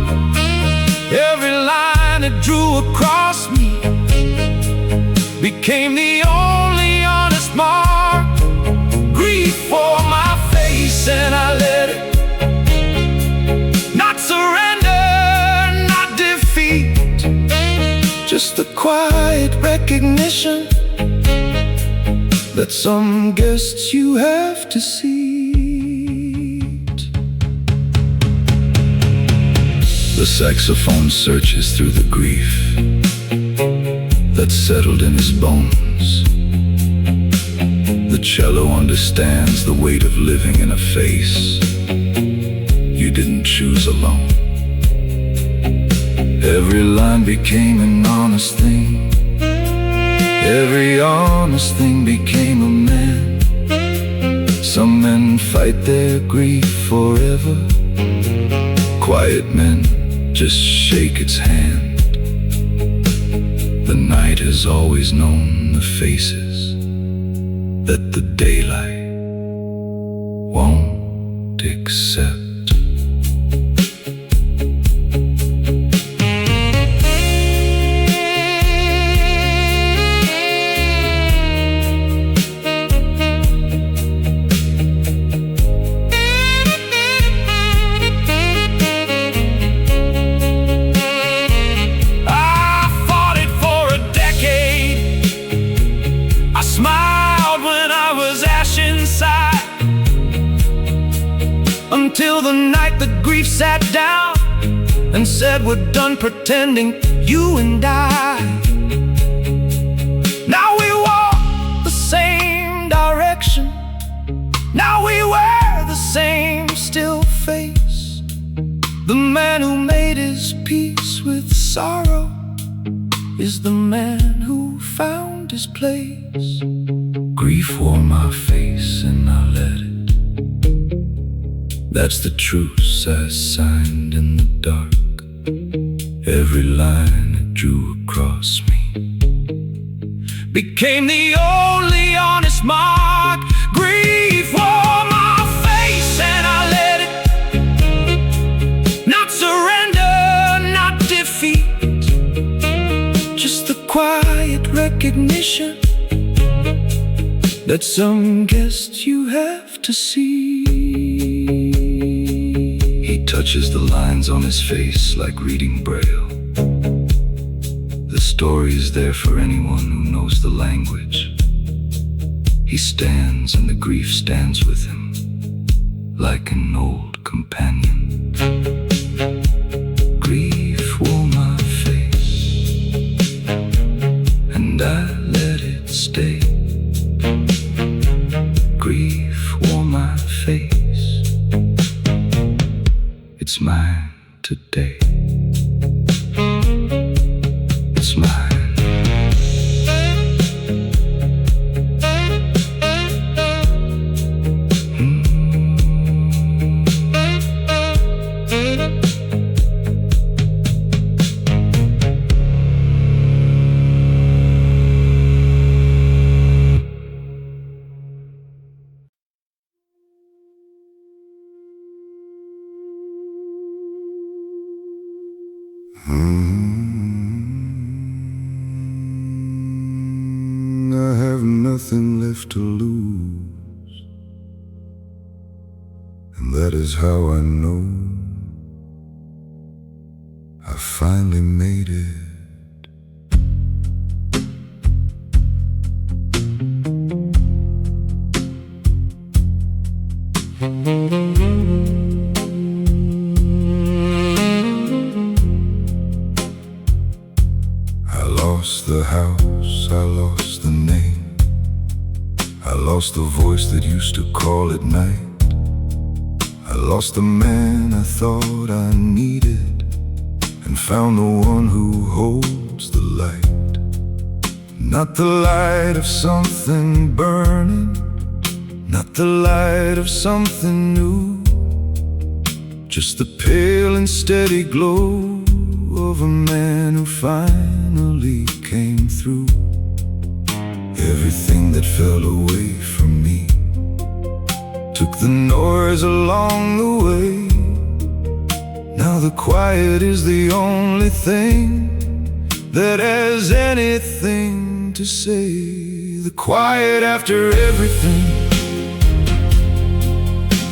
Every line it drew across me became the only honest mark. Grief wore my face and I let it. Not surrender, not defeat, just the quiet recognition that some guests you have to see. The saxophone searches through the grief that's settled in his bones. The cello understands the weight of living in a face you didn't choose alone. Every line became an honest thing, every honest thing became a man. Some men fight their grief forever, quiet men just shake its hand. The night has always known the faces that the daylight won't accept. Until the night the grief sat down and said, we're done pretending, you and I. Now we walk reflection. Now we wear the same still face. The man who made his peace with sorrow is the man who found his place. Grief wore my face and I let it. That's the truce I signed in the dark. Every line it drew across me became the only honest mark. Grief wore my face and I let it. Not surrender, not defeat, just the quiet recognition that some guests you have to see. He touches the lines on his face like reading Braille. The story is there for anyone who knows the language. He stands and the grief stands with him like an old companion. Grief wore my face and I let it stay. Grief wore my face. It's mine today. It's mine. I have nothing left to lose, and that is how I know I finally made it. I lost the house, I lost the name, I lost the voice that used to call at night. I lost the man I thought I needed, and found the one who holds the light. Not the light of something burning, not the light of something new, just the pale and steady glow of a man who finally came through. Everything that fell away from me took the noise along the way. Now the quiet is the only thing that has anything to say. The quiet after everything,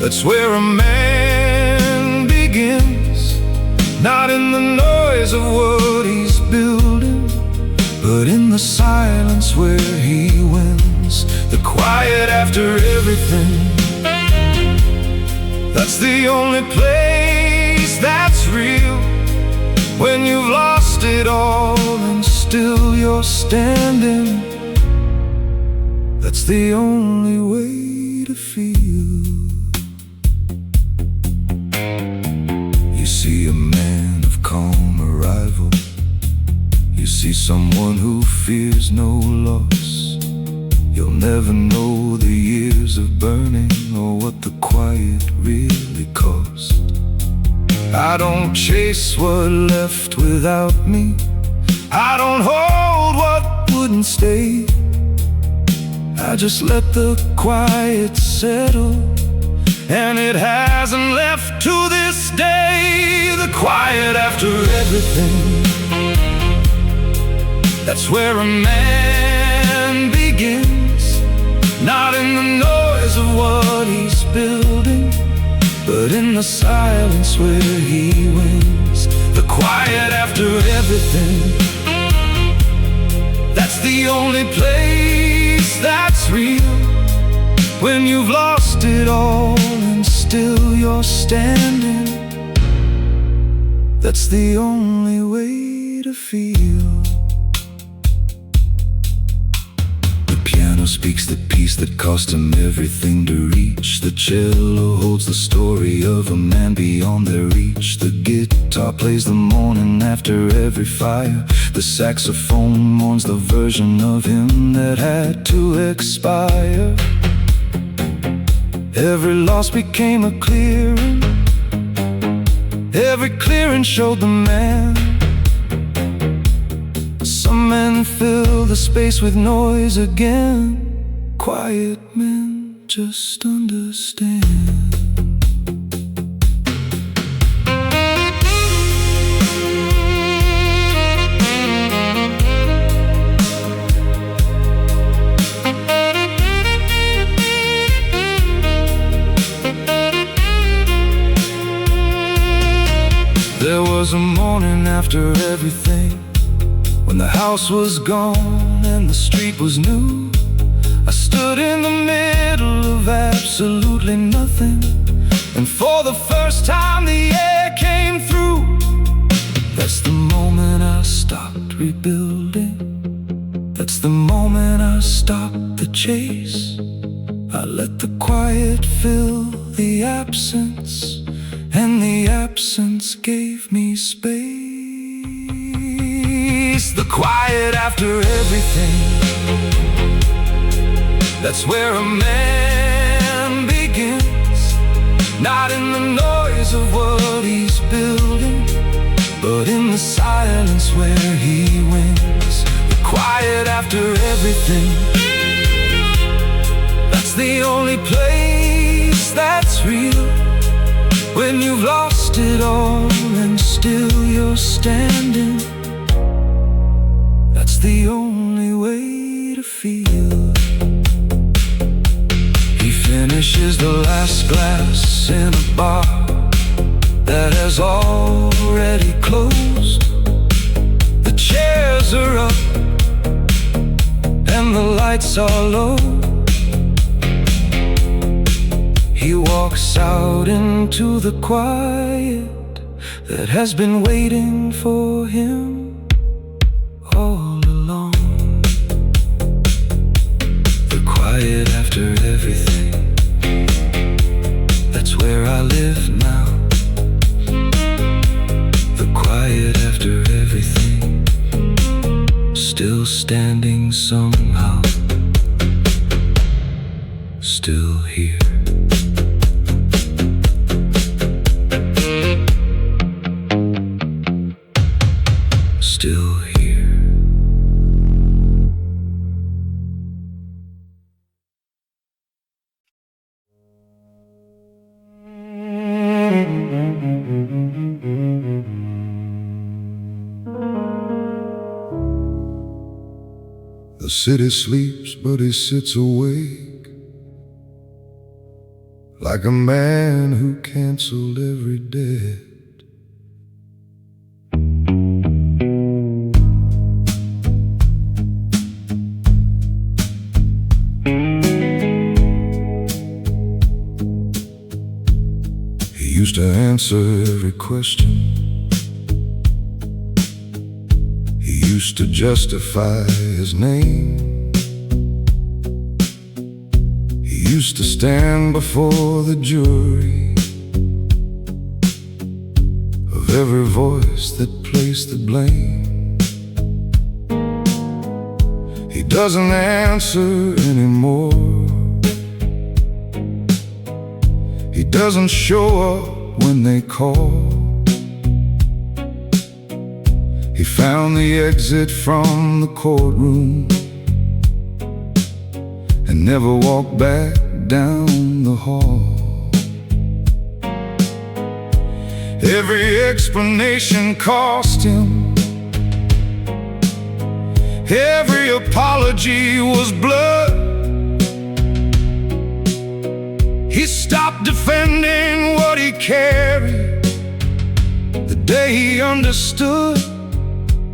that's where a man begins. Not in the noise of what he's building, but in the silence where he wins. The quiet after everything, that's the only place that's real. When you've lost it all and still you're standing, that's the only way to feel. You see a man of calm arrival, you see someone who fears no loss. You'll never know the years of burning or what the quiet really cost. I don't chase what left without me, I don't hold what wouldn't stay. I just let the quiet settle, and it hasn't left to this day. The quiet after everything, that's where a man begins. Not in the noise of what he's building, but in the silence where he wins. The quiet after everything, that's the only place that's real. When you've lost it all and still you're standing, that's the only way to feel. The piano's speaks the piece that cost him everything to reach. The cello holds the story of a man beyond their reach. The guitar plays the morning after every fire. The saxophone mourns the version of him that had to expire. Every loss became a clearing. Every clearing showed the man. Some men fill the space with noise again. Quiet men just understand. There was a morning after everything, when the house was gone and the street was new. I stood in the middle of absolutely nothing, and for the first time the air came through. That's the moment I stopped rebuilding. That's the moment I stopped the chase. I let the quiet fill the absence, and the absence gave me space. The quiet after everything, that's where a man begins. Not in the noise of what he's building, but in the silence where he wins. The quiet after everything, that's the only place that's real. When you've lost it all and still you're standing, that's the only way to feel. He finishes the last glass in a bar that has already closed. The chairs are up and the lights are low. He walks out into the quiet that has been waiting for him all along. The quiet after everything, that's where I live now. The quiet after everything, still standing somehow, still here. Still here. The city sleeps, but he sits awake, like a man who canceled every debt. He used to answer every question. He used to justify his name. He used to stand before the jury of every voice that placed the blame. He doesn't answer anymore. He doesn't show up when they call. He found the exit from the courtroom and never walked back down the hall. Every explanation cost him. Every apology was blood. He stopped defending what he carried the day he understood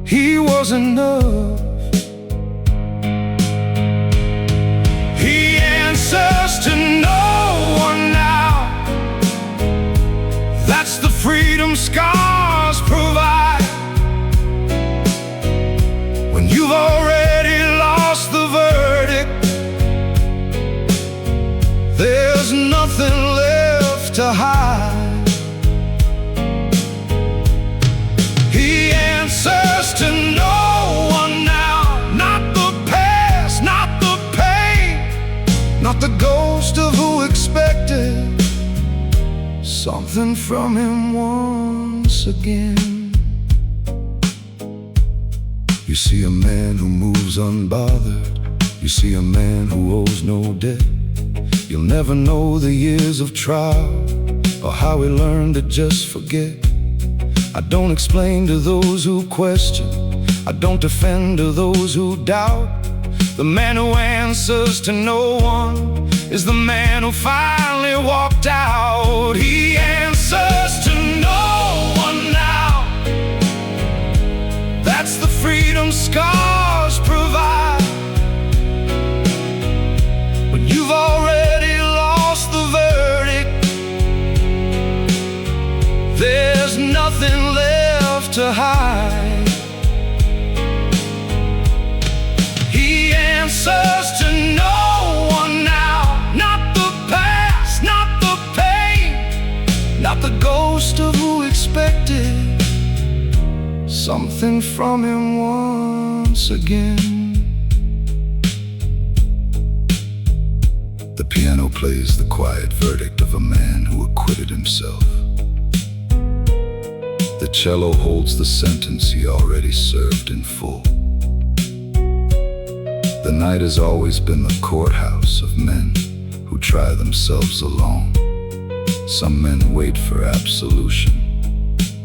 he was enough. He answers to no one now. That's the freedom scars provide. When you've already lost the verdict, hide. He answers to no one now, not the past, not the pain, not the ghost of who expected something from him once again. You see a man who moves unbothered. You see a man who owes no debt. You'll never know the years of trial or how he learned to just forget. I don't explain to those who question. I don't defend to those who doubt. The man who answers to no one is the man who finally walked out. He answers to no one now. That's the freedom scars provide. But you've already lost the verdict. There's nothing left to hide. He answers to no one now, not the past, not the pain, not the ghost of who expected something from him once again. The piano plays the quiet verdict of a man who acquitted himself. The cello holds the sentence he already served in full. The night has always been the courthouse of men who try themselves alone. Some men wait for absolution.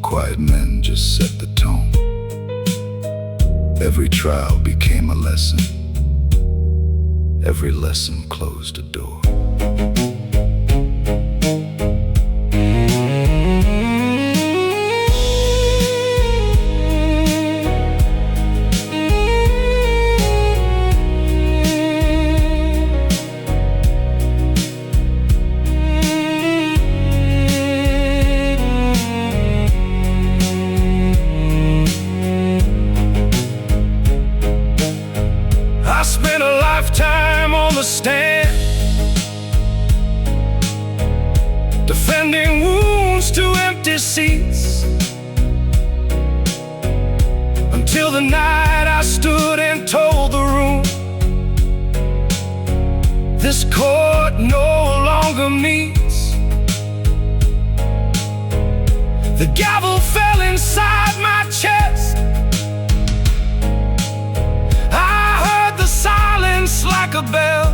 Quiet men just set the tone. Every trial became a lesson. Every lesson closed a door. Stand, defending wounds to empty seats, until the night I stood and told the room, this court no longer meets. The gavel fell inside my chest. I heard the silence like a bell.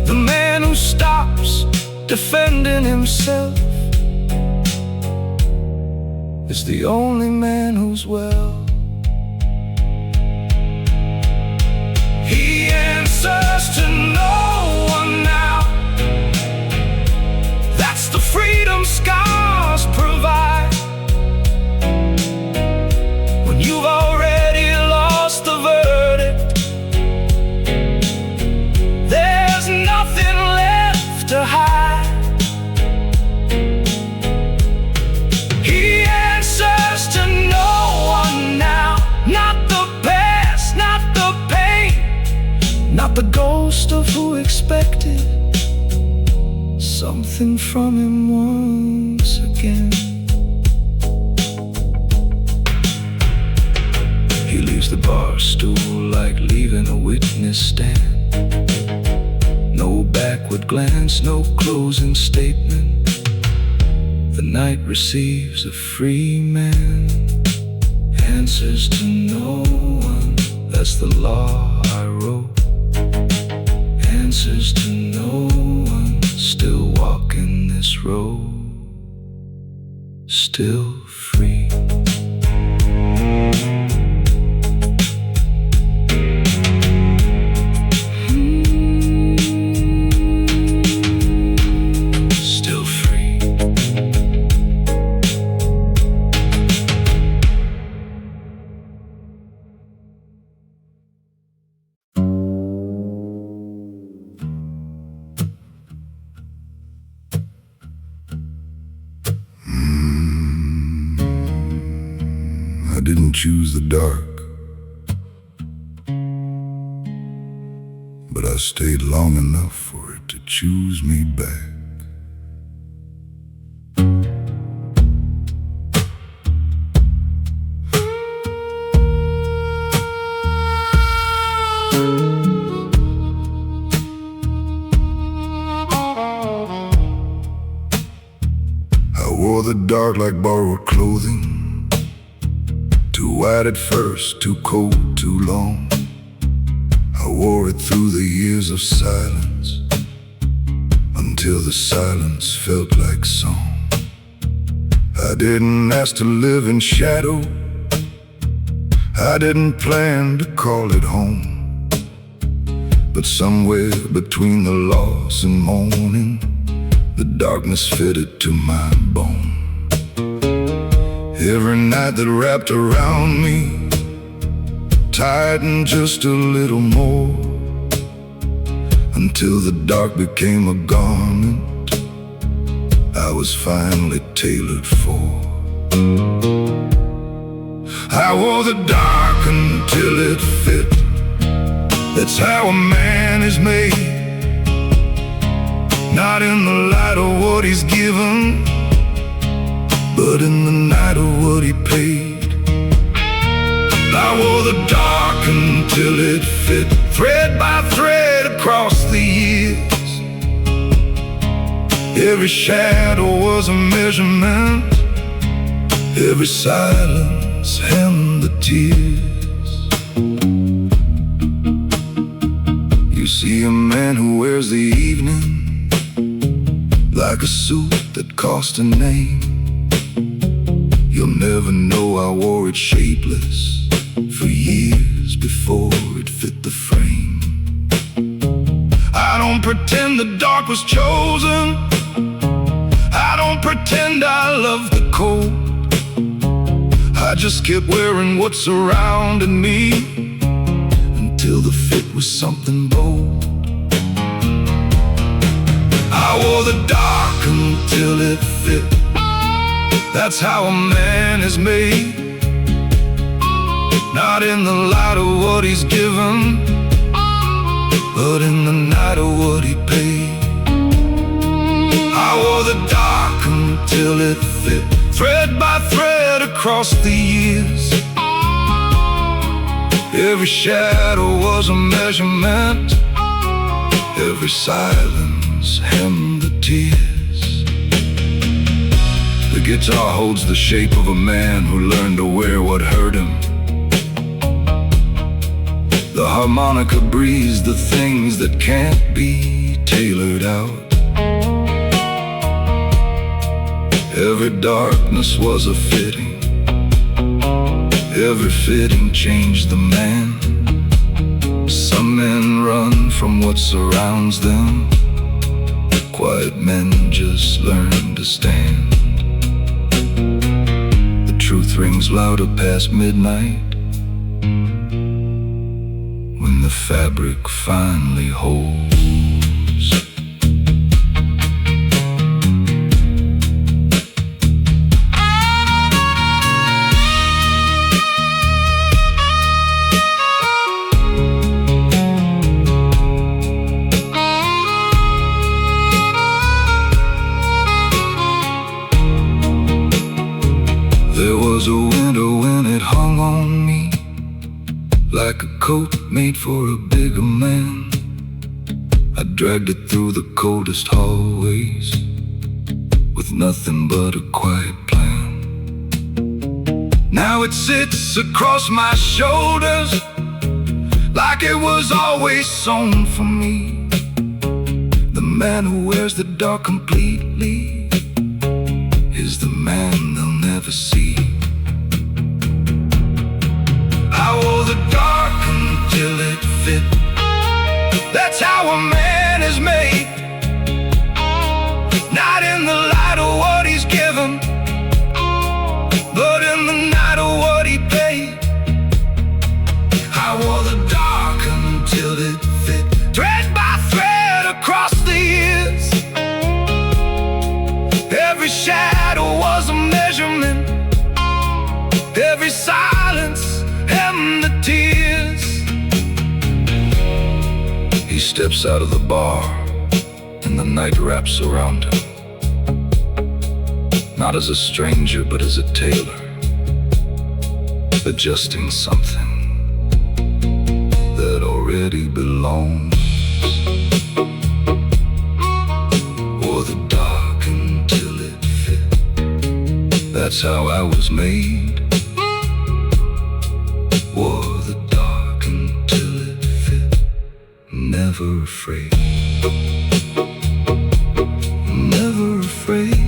The man who stops defending himself is the only man who's well. He answers to no one now. That's the freedom scars provide. When you've already lost the verdict, there's nothing left to hide. He answers to no one now, not the past, not the pain, not the ghost of who expected something from him once again. He leaves the bar stool like leaving a witness stand. No backward glance, no closing statement. The night receives a free man. Answers to no one, that's the law I wrote. Answers to no one, still walking this road, still free. I didn't choose the dark, but I stayed long enough for it to choose me back. I wore the dark like borrowed clothing, too white at first, too cold, too long. I wore it through the years of silence, until the silence felt like song. I didn't ask to live in shadow, I didn't plan to call it home. But somewhere between the loss and mourning, the darkness fitted to my bone. Every night that wrapped around me tightened just a little more, until the dark became a garment I was finally tailored for. I wore the dark until it fit. That's how a man is made, not in the light of what he's given, but in the night of what he paid. I wore the dark until it fit, thread by thread across the years. Every shadow was a measurement, every silence hemmed the tears. You see a man who wears the evening like a suit that cost a name. You'll never know I wore it shapeless for years before it fit the frame. I don't pretend the dark was chosen, I don't pretend I love the cold. I just kept wearing what surrounded me until the fit was something bold. I wore the dark until it fit. That's how a man is made, not in the light of what he's given, but in the night of what he paid. I wore the dark until it fit, thread by thread across the years. Every shadow was a measurement, every silence hemmed the tears. The guitar holds the shape of a man who learned to wear what hurt him. The harmonica breathes the things that can't be tailored out. Every darkness was a fitting, every fitting changed the man. Some men run from what surrounds them, quiet men just learn to stand. The truth rings louder past midnight, when the fabric finally holds. There was a winter when it hung on me like a coat made for a bigger man. I dragged it through the coldest hallways with nothing but a quiet plan. Now it sits across my shoulders like it was always sewn for me. The man who wears the dark completely is the man they'll never see. I wore the dark until it fit. That's how a man is made, not in the light of what he's given, but in the night of what he paid. I wore the dark until it fit, thread by thread across the years. Every shadow was a measurement, every silence hemmed the tears. He steps out of the bar, and the night wraps around him. Not as a stranger, but as a tailor, adjusting something that already belongs. Wore the dark until it fit. That's how I was made. Wore the dark until it fit. Never afraid. Never afraid.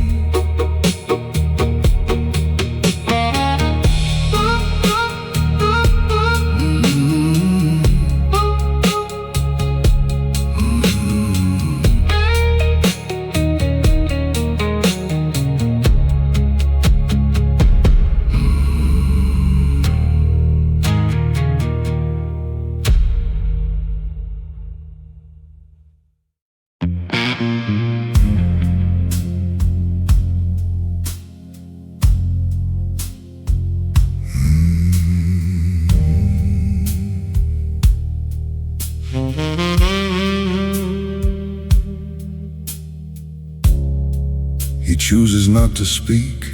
He chooses not to speak,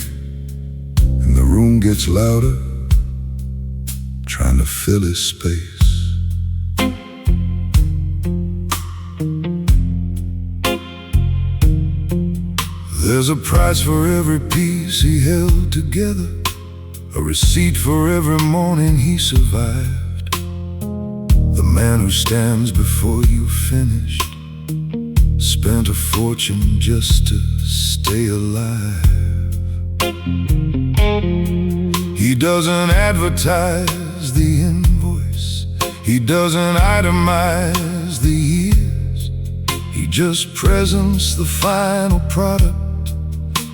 and the room gets louder, trying to fill his space. There's a price for every piece he held together, a receipt for every morning he survived. The man who stands before you finished spent a fortune just to stay alive. He doesn't advertise the invoice, he doesn't itemize the years. He just presents the final product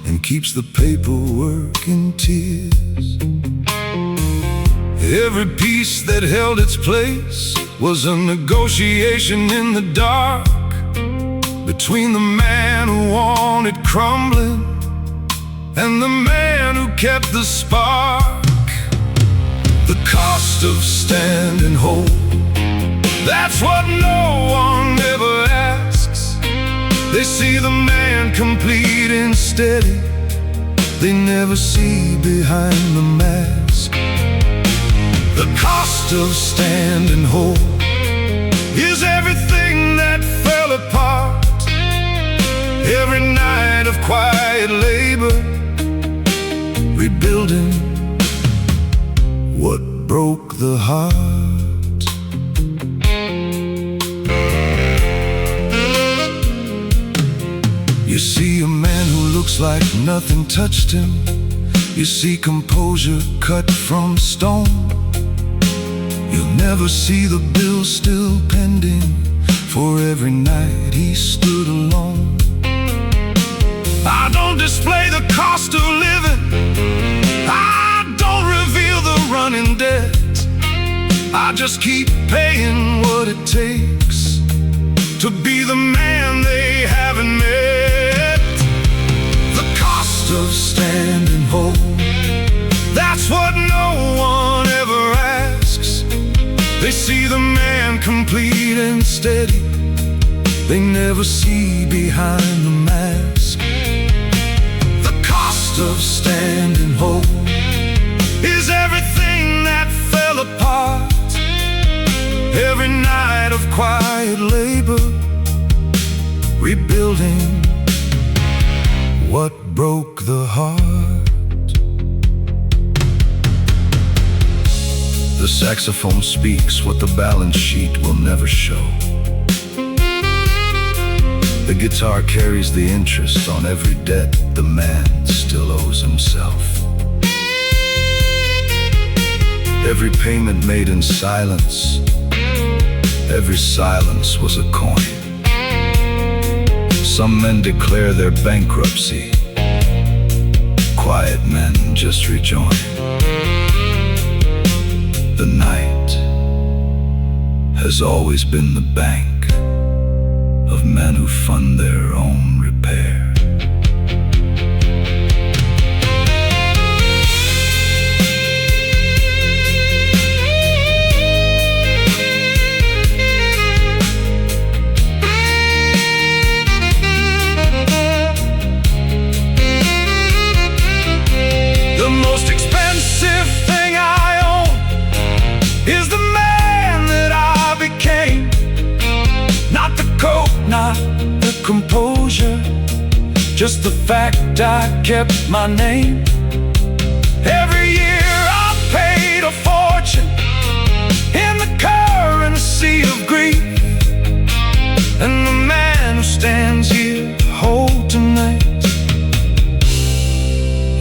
and keeps the paperwork in tears. Every piece that held its place was a negotiation in the dark, between the man who wanted crumbling and the man who kept the spark. The cost of standing whole, that's what no one ever asks. They see the man complete and steady, they never see behind the mask. The cost of standing whole is everything that fell apart. Every night of quiet labor, rebuilding what broke the heart. You see a man who looks like nothing touched him. You see composure cut from stone. You'll never see the bill still pending for every night he stood alone. I don't display the cost of living, I don't reveal the running debt. I just keep paying what it takes to be the man they haven't met. The cost of standing whole, that's what no one ever asks. They see the man complete and steady, they never see behind the mask. Of standing whole is everything that fell apart. Every night of quiet labor, rebuilding what broke the heart. The saxophone speaks what the balance sheet will never show. The guitar carries the interest on every debt the man still owes himself. Every payment made in silence, every silence was a coin. Some men declare their bankruptcy, quiet men just rejoin. The night has always been the bank of men who fund their own repair. just the fact I kept my name. Every year I paid a fortune in the currency of grief, and the man who stands here whole tonight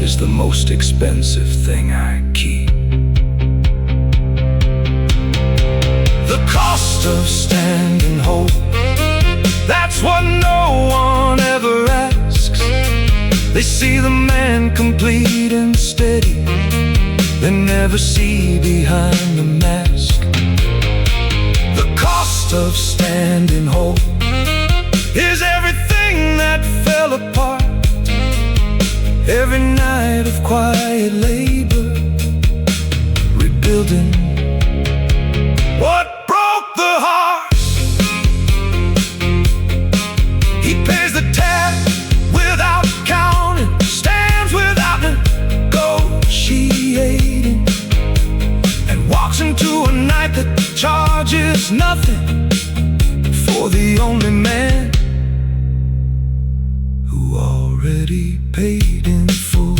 is the most expensive thing I keep. The cost of standing whole, that's what no one ever asks. They see the man complete and steady, they never see behind the mask. The cost of standing whole is everything that fell apart, every night of quiet labor, rebuilding what broke the heart. He pays the tab without counting, stands without negotiating, and walks into a night that charges nothing for the only man who already paid in full.